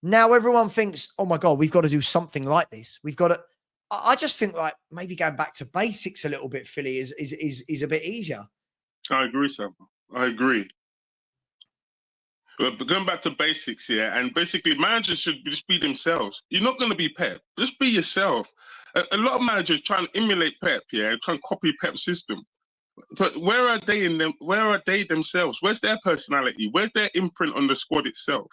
Now everyone thinks, oh my God, we've got to do something like this. We've got to. I just think, like, maybe going back to basics a little bit, Philly, is a bit easier. I agree, Savva. I agree. But going back to basics here, and basically managers should just be themselves. You're not going to be Pep. Just be yourself. A lot of managers try and emulate Pep, try and copy Pep's system. But where are they in them? Where are they themselves? Where's their personality? Where's their imprint on the squad itself?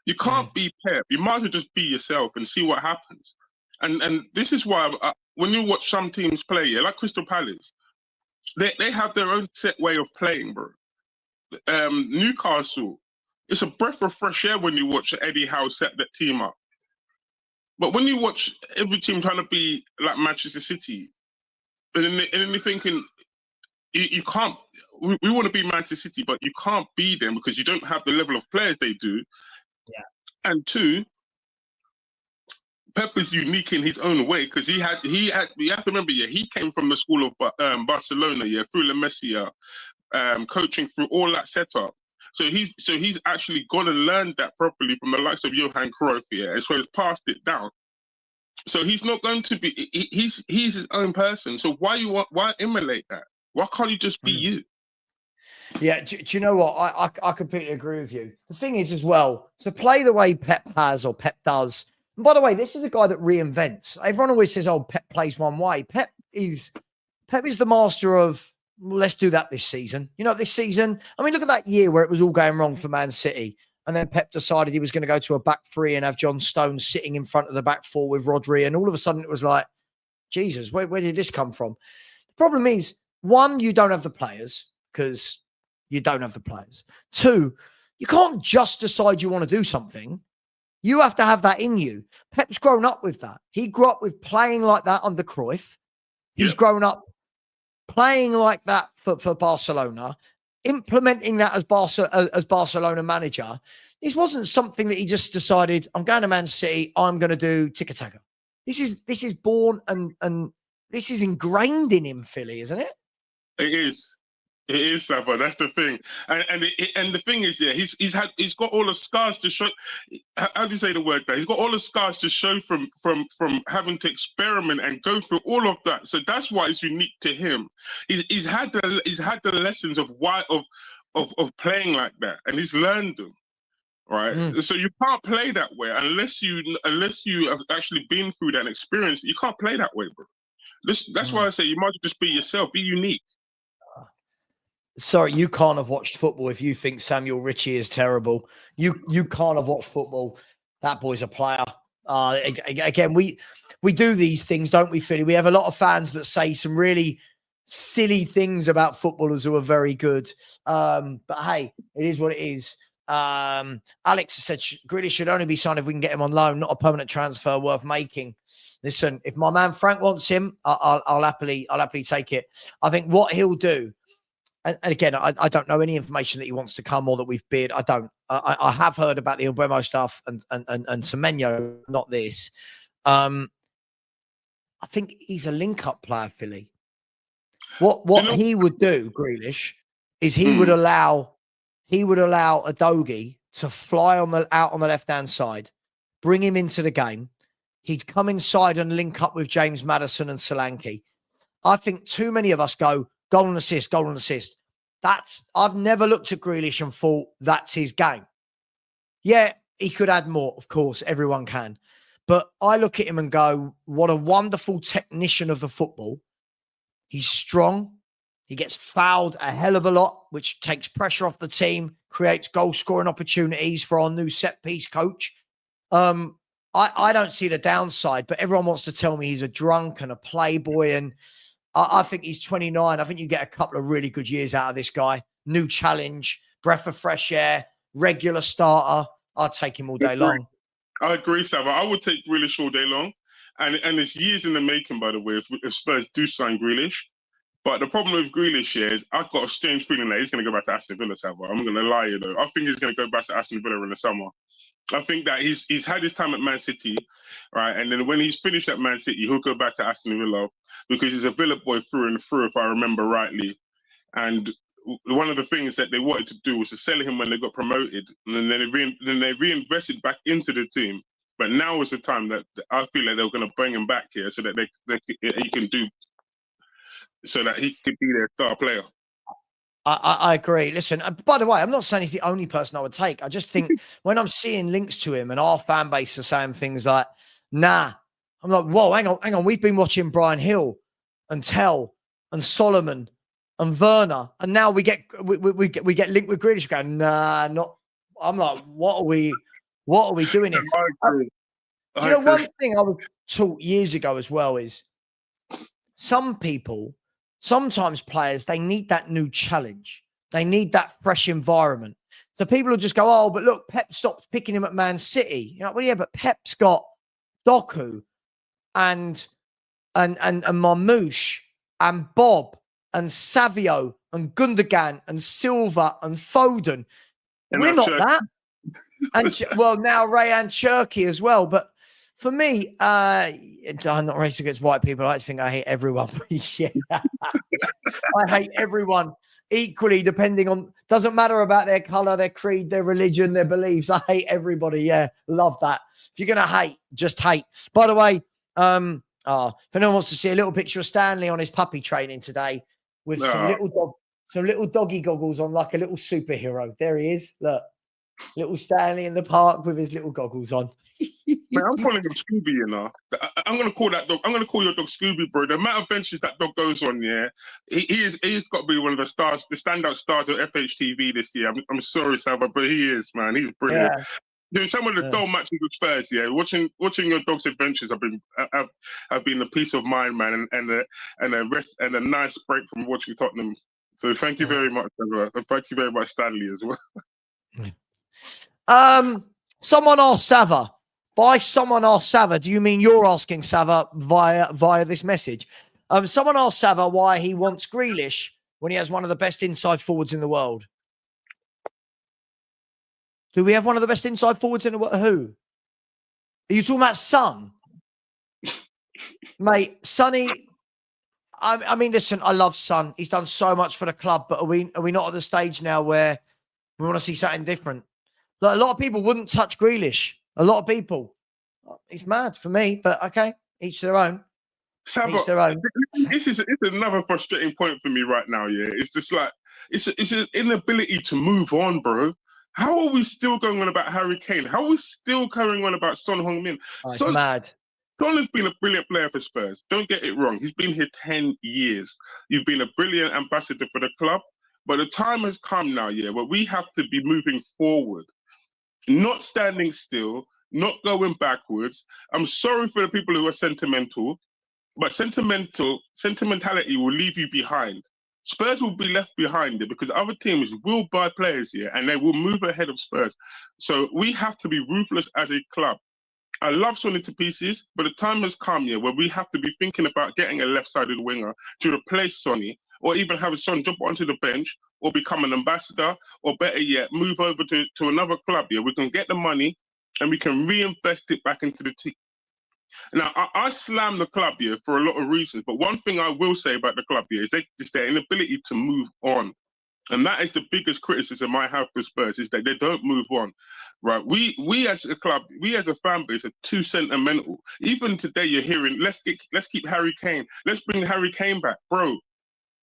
You can't be Pep. You might as well just be yourself and see what happens. And this is why when you watch some teams play, like Crystal Palace, they have their own set way of playing, bro. Newcastle, it's a breath of fresh air when you watch Eddie Howe set that team up. But when you watch every team trying to be like Manchester City, and then you're thinking, you can't, we want to be Manchester City, but you can't be them because you don't have the level of players they do. Yeah. And two, Pep is unique in his own way because you have to remember, he came from the school of Barcelona, through La Masia, coaching through all that setup. So he's actually gone and learned that properly from the likes of Johan Cruyff, and so he's passed it down. So he's not going to be. He's his own person. So why emulate that? Why can't you just be you? Yeah, do you know what? I completely agree with you. The thing is, as well, to play the way Pep has or Pep does. And by the way, this is a guy that reinvents. Everyone always says, "Oh, Pep plays one way." Pep is the master of, well, let's do that this season. You know, this season. I mean, look at that year where it was all going wrong for Man City, and then Pep decided he was going to go to a back three and have John Stones sitting in front of the back four with Rodri, and all of a sudden it was like, Jesus, where did this come from? The problem is, one, you don't have the players because you don't have the players. Two, you can't just decide you want to do something. You have to have that in you. Pep's grown up with that. He grew up with playing like that under Cruyff. He's grown up playing like that for Barcelona. implementing that as Barcelona manager, this wasn't something that he just decided, I'm going to Man City, I'm going to do tiki-taka. This is born and this is ingrained in him, Philly, isn't it? It is. It is, Savva. That's the thing, and the thing is, yeah, he's got all the scars to show. How do you say the word? That he's got all the scars to show from having to experiment and go through all of that. So that's why it's unique to him. He's had the lessons of why of playing like that, and he's learned them. Right, so you can't play that way unless you have actually been through that experience. You can't play that way, bro. That's why I say you might just be yourself, be unique. Sorry, you can't have watched football if you think Samuel Ritchie is terrible. You can't have watched football. That boy's a player. Again, we do these things, don't we, Philly? We have a lot of fans that say some really silly things about footballers who are very good. But hey, it is what it is. Alex said Grealish should only be signed if we can get him on loan, not a permanent transfer worth making. Listen, if my man Frank wants him, I'll happily take it. I think what he'll do. And again, I don't know any information that he wants to come or that we've bid. I don't. I have heard about the Mbeumo stuff and Semenyo, not this. I think he's a link-up player, Philly. What he would do, Grealish, is he would allow Udogie to fly out on the left-hand side, bring him into the game. He'd come inside and link up with James Maddison and Solanke. I think too many of us go, goal and assist, goal and assist. I've never looked at Grealish and thought that's his game. Yeah, he could add more, of course, everyone can. But I look at him and go, what a wonderful technician of the football. He's strong. He gets fouled a hell of a lot, which takes pressure off the team, creates goal-scoring opportunities for our new set-piece coach. I don't see the downside, but everyone wants to tell me he's a drunk and a playboy, and I think he's 29. I think you get a couple of really good years out of this guy. New challenge, breath of fresh air, regular starter. I'll take him all day long. I agree, Savva. I would take Grealish all day long. And it's years in the making, by the way, if Spurs do sign Grealish. But the problem with Grealish here is I've got a strange feeling that he's going to go back to Aston Villa, Savva. I'm going to lie, you know. I think he's going to go back to Aston Villa in the summer. I think that he's had his time at Man City, right? And then when he's finished at Man City, he'll go back to Aston Villa because he's a Villa boy through and through, if I remember rightly. And one of the things that they wanted to do was to sell him when they got promoted, and then they reinvested back into the team. But now is the time that I feel like they're going to bring him back here so that he can do, so that he could be their star player. I agree. Listen, by the way, I'm not saying he's the only person I would take. I just think when I'm seeing links to him and our fan base are saying things like, nah, I'm like, whoa, hang on. We've been watching Brian Hill and Tell and Solomon and Werner, and now we get linked with Grealish going, nah, not. I'm like, what are we doing here? Do you know one thing I was taught years ago as well is sometimes players, they need that new challenge. They need that fresh environment. So people will just go, oh, but look, Pep stopped picking him at Man City. You know, well, yeah, but Pep's got Doku and Marmoush and Bob and Savio and Gundogan and Silva and Foden. And we're not that. And well, now Rayan Cherki as well. But for me, I'm not racist against white people. I like to think I hate everyone. Yeah. I hate everyone equally, depending on, doesn't matter about their color, their creed, their religion, their beliefs. I hate everybody. Yeah. Love that. If you're going to hate, just hate. By the way, if anyone wants to see a little picture of Stanley on his puppy training today with some little doggy goggles on, like a little superhero. There he is. Look. Little Stanley in the park with his little goggles on. Man, I'm calling him Scooby, you know. I'm gonna call that dog. I'm gonna call your dog Scooby, bro. The amount of benches that dog goes on, yeah, he's got to be one of the stars, the standout stars of FHTV this year. I'm sorry, Savva, but he is, man. He's brilliant. Yeah. Doing some of the dull matches with Spurs, yeah. Watching your dog's adventures have been a peace of mind, man, and a rest and a nice break from watching Tottenham. So thank you very much, Savva. And thank you very much, Stanley, as well. Someone asked Savva. By someone asked Savva, do you mean you're asking Savva via this message? Someone asked Savva why he wants Grealish when he has one of the best inside forwards in the world? Do we have one of the best inside forwards in the world? Who? Are you talking about Son? Mate, Sonny, I mean, listen, I love Son. He's done so much for the club, but are we not at the stage now where we want to see something different? Like, a lot of people wouldn't touch Grealish. A lot of people. It's mad for me, but okay, each their own. Savva, Each their own. it's another frustrating point for me right now. Yeah, it's just like it's an inability to move on, bro. How are we still going on about Harry Kane? How are we still carrying on about Son Heung-min? Oh, it's mad. Son has been a brilliant player for Spurs. Don't get it wrong. He's been here 10 years. You've been a brilliant ambassador for the club. But the time has come now, yeah, where we have to be moving forward, not standing still, not going backwards. I'm sorry for the people who are sentimental, but sentimentality will leave you behind. Spurs will be left behind there because other teams will buy players here and they will move ahead of Spurs. So we have to be ruthless as a club. I love Sonny to pieces, but the time has come here where we have to be thinking about getting a left-sided winger to replace Sonny, or even have Son jump onto the bench, or become an ambassador, or better yet, move over to another club here. We can get the money and we can reinvest it back into the team. Now, I slam the club here for a lot of reasons, but one thing I will say about the club here is their inability to move on. And that is the biggest criticism I have for Spurs, is that they don't move on, right? We as a club, we as a fan base are too sentimental. Even today you're hearing, let's keep Harry Kane. Let's bring Harry Kane back. Bro,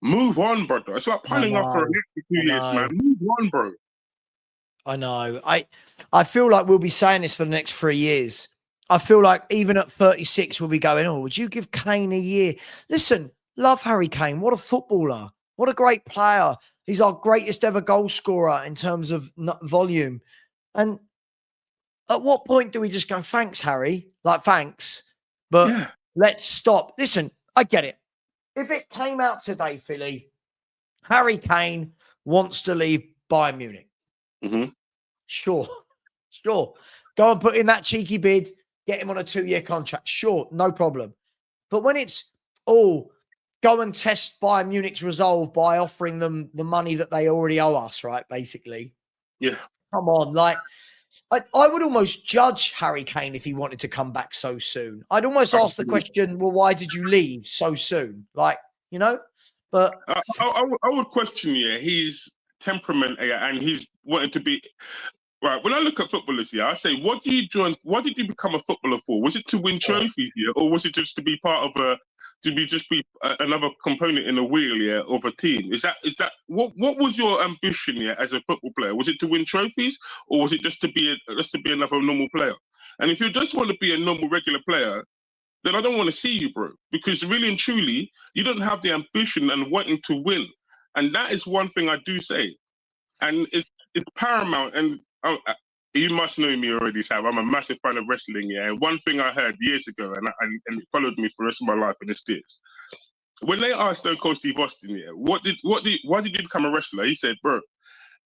move on, brother. It's like piling after a next 2 years, man. Move on, bro. I know. I feel like we'll be saying this for the next 3 years. I feel like even at 36, we'll be going, oh, would you give Kane a year? Listen, love Harry Kane. What a footballer. What a great player. He's our greatest ever goal scorer in terms of volume. And at what point do we just go, thanks, Harry? Like, thanks. But let's stop. Listen, I get it. If it came out today, Philly, Harry Kane wants to leave Bayern Munich. Mm-hmm. Sure. Go and put in that cheeky bid, get him on a 2-year contract. Sure, no problem. But when it's, go and test Bayern Munich's resolve by offering them the money that they already owe us, right? Basically. Yeah. Come on. Like, I would almost judge Harry Kane if he wanted to come back so soon. I'd almost ask the question, well, why did you leave so soon? Like, you know, but I would question, his temperament, and he's wanting to be. Right, when I look at footballers here, I say, what did you become a footballer for? Was it to win trophies here, or was it just to be part of another component in the wheel here of a team? Is that what was your ambition here as a football player? Was it to win trophies, or was it just to be another normal player? And if you just want to be a normal regular player, then I don't want to see you, bro, because really and truly, you don't have the ambition and wanting to win, and that is one thing I do say, and it's paramount. And you must know me already, Sav. I'm a massive fan of wrestling, and one thing I heard years ago, and it followed me for the rest of my life, and it's this: when they asked Stone Cold Steve Austin, why did you become a wrestler? He said, bro,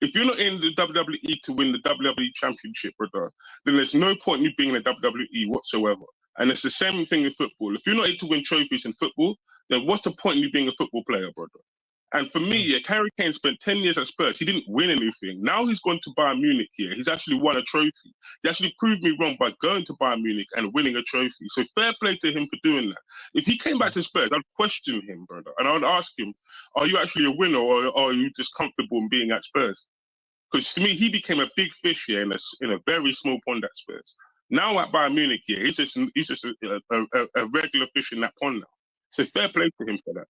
if you're not in the WWE to win the WWE Championship, brother, then there's no point in you being in the WWE whatsoever. And it's the same thing in football. If you're not able to win trophies in football, then what's the point in you being a football player, brother? And for me, Harry Kane spent 10 years at Spurs. He didn't win anything. Now he's gone to Bayern Munich here. He's actually won a trophy. He actually proved me wrong by going to Bayern Munich and winning a trophy. So fair play to him for doing that. If he came back to Spurs, I'd question him, brother. And I would ask him, are you actually a winner, or are you just comfortable in being at Spurs? Because to me, he became a big fish here in a very small pond at Spurs. Now at Bayern Munich here, he's just a regular fish in that pond now. So fair play to him for that.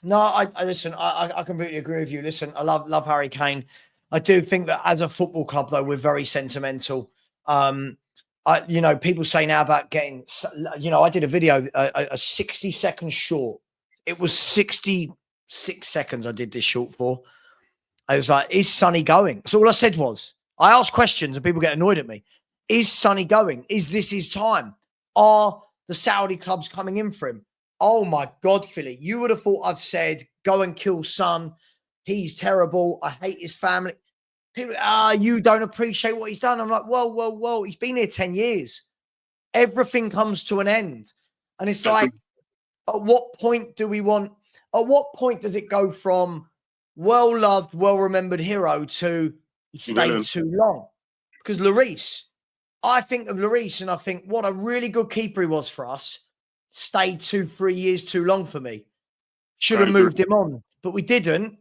No, I listen. I completely agree with you. Listen, I love Harry Kane. I do think that as a football club, though, we're very sentimental. People say now about getting. I did a video, a 60-second short. It was 66 seconds. I did this short for. I was like, "Is Sonny going?" So all I said was, I asked questions, and people get annoyed at me. Is Sonny going? Is this his time? Are the Saudi clubs coming in for him? Oh my God, Philly, you would have thought I've said, go and kill Son. He's terrible. I hate his family. People, you don't appreciate what he's done. I'm like, whoa. He's been here 10 years. Everything comes to an end. And it's like, at what point do we want, at what point does it go from well-loved, well-remembered hero to he stayed Villain. too long? Because Lloris, I think of Lloris and I think what a really good keeper he was for us. Stayed 2-3 years too long for me. Should have moved him on, but we didn't.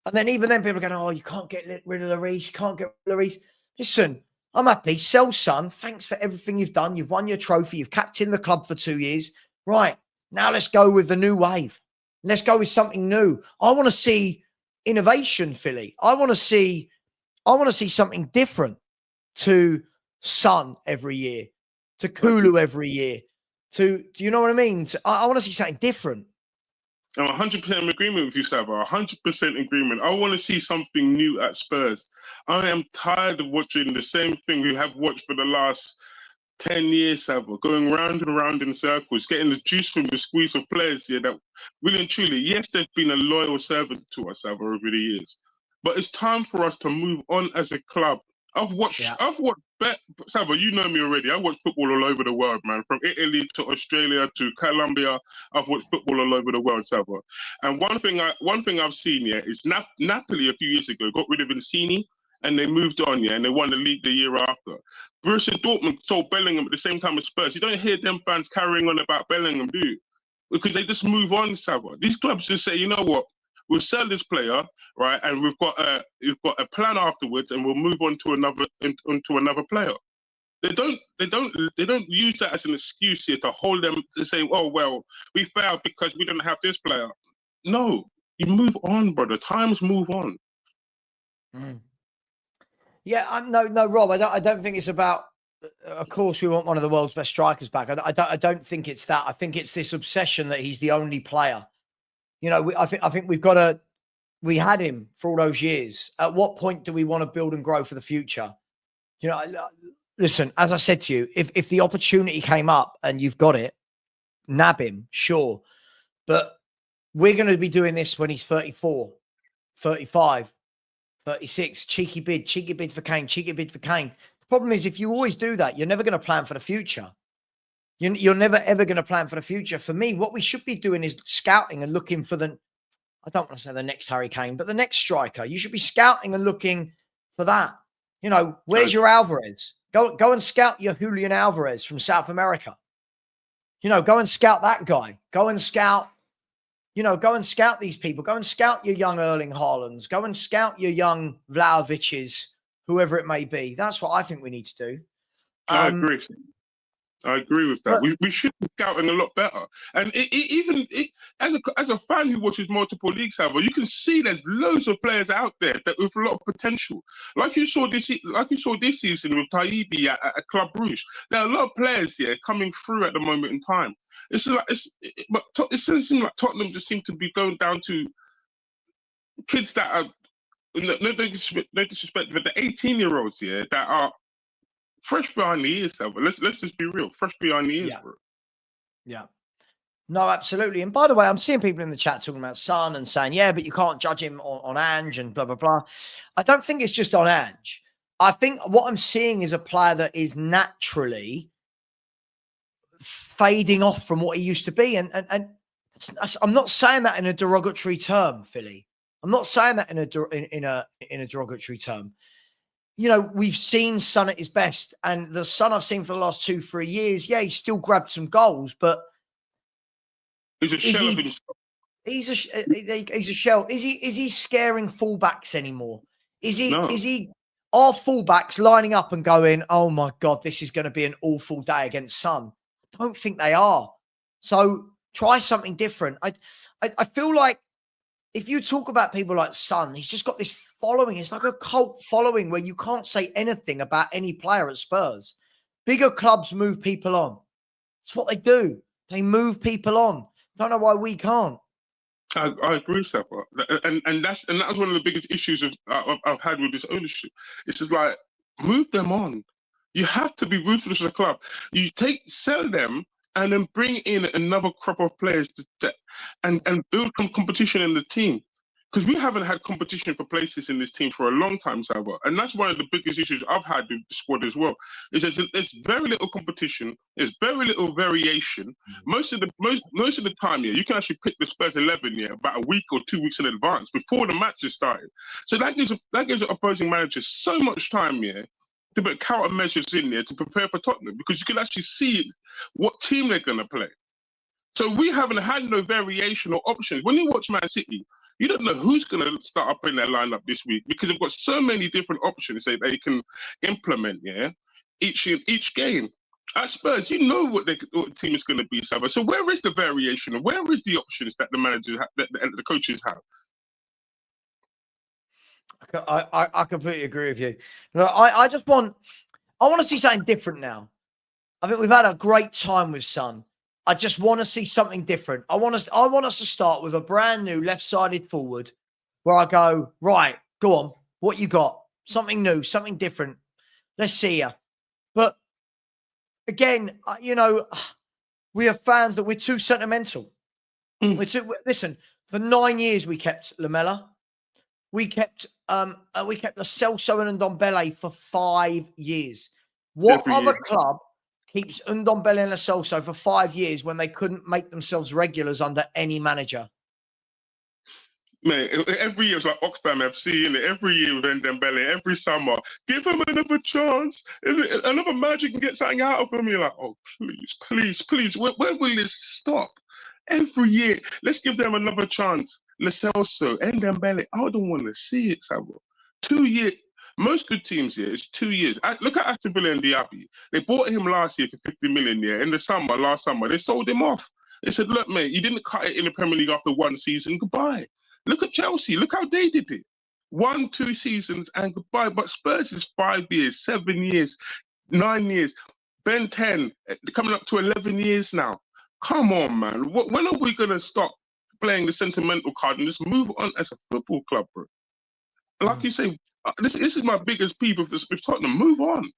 And then even then people are going, oh, you can't get rid of Lloris. You can't get rid of Lloris. Listen, I'm happy. Sell Son. Thanks for everything you've done. You've won your trophy. You've captained the club for 2 years. Right. Now let's go with the new wave. Let's go with something new. I want to see innovation, Philly. I want to see something different to Son every year, to Kulu every year. Do you know what I mean? I want to see something different. I'm 100% in agreement with you, Savva. 100% agreement. I want to see something new at Spurs. I am tired of watching the same thing we have watched for the last 10 years, Savva, going round and round in circles, getting the juice from the squeeze of players here that really and truly, yes, they've been a loyal servant to us, Savva, over the years. But it's time for us to move on as a club. I've watched Savva, you know me already. I watch football all over the world, man. From Italy to Australia to Colombia, I've watched football all over the world, Savva. And one thing I've seen here is Napoli a few years ago got rid of Insigne and they moved on, and they won the league the year after. Borussia Dortmund sold Bellingham at the same time as Spurs. You don't hear them fans carrying on about Bellingham, do you? Because they just move on, Savva. These clubs just say, you know what? We'll sell this player, right, and we've got a plan afterwards, and we'll move on to another player. They don't use that as an excuse here to hold them to say, oh well, we failed because we didn't have this player. No, you move on, brother. Times move on. Yeah, no, Rob. I don't think it's about. Of course, we want one of the world's best strikers back. I don't think it's that. I think it's this obsession that he's the only player. You know, I think we've got to. We had him for all those years. At what point do we want to build and grow for the future? You know, listen. As I said to you, if the opportunity came up and you've got it, nab him, sure. But we're going to be doing this when he's 34, 35, 36. Cheeky bid for Kane. Cheeky bid for Kane. The problem is, if you always do that, you're never going to plan for the future. You're never, ever going to plan for the future. For me, what we should be doing is scouting and looking for I don't want to say the next Harry Kane, but the next striker. You should be scouting and looking for that. You know, where's your Alvarez? Go and scout your Julian Alvarez from South America. You know, go and scout that guy. Go and scout these people. Go and scout your young Erling Haalands. Go and scout your young Vlahovic's, whoever it may be. That's what I think we need to do. I agree. I agree with that. We should be scouting a lot better. And as a fan who watches multiple leagues, however, you can see there's loads of players out there that with a lot of potential. Like you saw this season with Taibi at Club Brugge. There are a lot of players here coming through at the moment in time. But it seems like Tottenham just seem to be going down to kids that are no disrespect, but the 18-year-olds here that are fresh behind the ears, Savva. Let's just be real. Fresh behind the ears, bro. Yeah. No, absolutely. And by the way, I'm seeing people in the chat talking about Son and saying, yeah, but you can't judge him on Ange and blah, blah, blah. I don't think it's just on Ange. I think what I'm seeing is a player that is naturally fading off from what he used to be. And I'm not saying that in a derogatory term, Philly. I'm not saying that in a derogatory term. You know, we've seen Son at his best, and the Son I've seen for the last 2-3 years, yeah, he's still grabbed some goals, but he's a shell of himself. He's a shell. Is he scaring fullbacks anymore? Is our fullbacks lining up and going, oh my God, this is going to be an awful day against Son? I don't think they are. So try something different. I feel like if you talk about people like Son, he's just got this following. It's like a cult following where you can't say anything about any player at Spurs. Bigger clubs move people on. It's what they do. They move people on. Don't know why we can't. I agree, Savva. And that's one of the biggest issues I've had with this ownership. It's just like, move them on. You have to be ruthless as a club. You sell them and then bring in another crop of players and build some competition in the team. because we haven't had competition for places in this team for a long time, Savva. And that's one of the biggest issues I've had with the squad as well. Is there's very little competition, there's very little variation. Most of the time, yeah, you can actually pick the Spurs 11, yeah, about a week or 2 weeks in advance before the match is started. So that gives opposing managers so much time, yeah, to put countermeasures in there to prepare for Tottenham, because you can actually see what team they're going to play. So we haven't had no variation or options. When you watch Man City, you don't know who's going to start up in their lineup this week, because they've got so many different options that they can implement, yeah, each game. At Spurs, you know what the team is going to be, Savva. So where is the variation? Where is the options that the managers have, that the coaches have? I completely agree with you. No, I want to see something different now. I think we've had a great time with Son. I just want to see something different. I want us to start with a brand new left-sided forward where I go, right, go on, what you got? Something new, something different. Let's see ya. But again, we are fans that we're too sentimental. Listen, for 9 years we kept Lamela. We kept Lo Celso and Ndombele for 5 years. What other club keeps Ndombele and Lo Celso for 5 years when they couldn't make themselves regulars under any manager? Man, every year it's like Oxfam FC, and every year with Ndombele, every summer, give him another chance, another magic can get something out of him. You're like, oh, please, when will this stop? Every year, let's give them another chance. Lo Celso, Ndombele, I don't want to see it, Savva. 2 years. Most good teams here, it's 2 years. Look at Aston Villa and Diaby. They bought him last year for 50 million. Yeah, in the summer, last summer, they sold him off. They said, look, mate, you didn't cut it in the Premier League after one season. Goodbye. Look at Chelsea. Look how they did it. 1-2 seasons and goodbye. But Spurs is 5 years, 7 years, 9 years. Ben 10, coming up to 11 years now. Come on, man. When are we going to stop playing the sentimental card and just move on as a football club, bro? Like you say, this is my biggest peeve with Tottenham. Move on.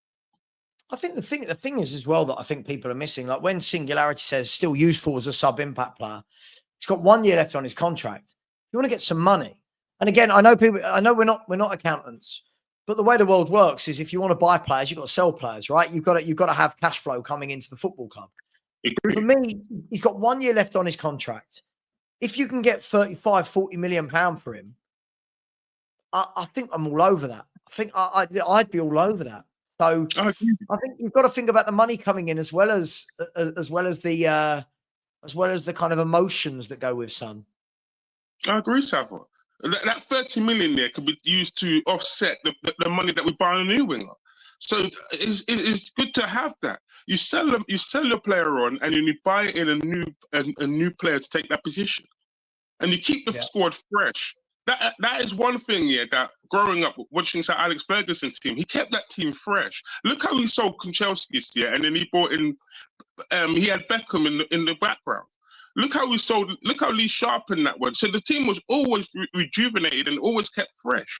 I think the thing is as well that I think people are missing, like when Singularity says still useful as a sub-impact player, he's got 1 year left on his contract. You want to get some money. And again, I know we're not accountants, but the way the world works is if you want to buy players, you've got to sell players, right? You've got to have cash flow coming into the football club. For me, he's got 1 year left on his contract. If you can get 35, 40 million pound for him, I think I'm all over that. I think I'd be all over that. So I think you've got to think about the money coming in as well as the kind of emotions that go with Son. I agree, Savva. That 30 million there could be used to offset the money that we buy on a new winger. So it's good to have that. You sell your player on, and then you buy in a new player to take that position, and you keep the squad fresh. That is one thing, yeah, that growing up watching Sir Alex Ferguson's team, he kept that team fresh. Look how he sold Kunchelskis, yeah, and then he brought in, he had Beckham in the background. Look how Lee sharpened that one. So the team was always rejuvenated and always kept fresh.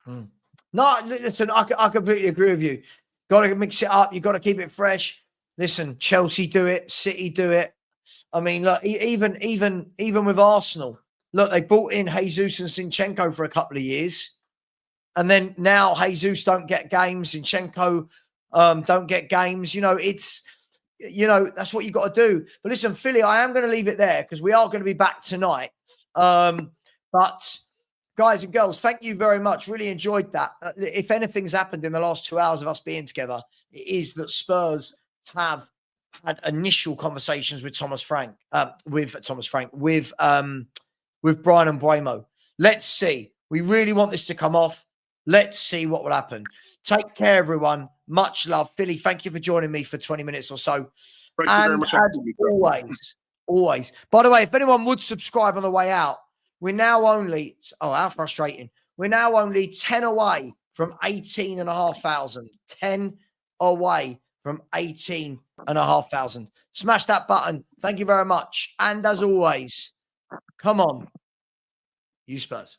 No, listen, I completely agree with you. Got to mix it up. You got to keep it fresh. Listen, Chelsea do it, City do it. I mean, look, even with Arsenal. Look, they brought in Jesus and Zinchenko for a couple of years. And then now Jesus don't get games. Zinchenko don't get games. That's what you got to do. But listen, Philly, I am going to leave it there because we are going to be back tonight. But guys and girls, thank you very much. Really enjoyed that. If anything's happened in the last 2 hours of us being together, it is that Spurs have had initial conversations with with Brian and Buemo. Let's see. We really want this to come off. Let's see what will happen. Take care, everyone. Much love. Philly, thank you for joining me for 20 minutes or so. Thank you very much. As always. By the way, if anyone would subscribe on the way out, we're now only, how frustrating. We're now only 10 away from 18,500. 10 away from 18,500. Smash that button. Thank you very much. And as always, come on, you Spurs.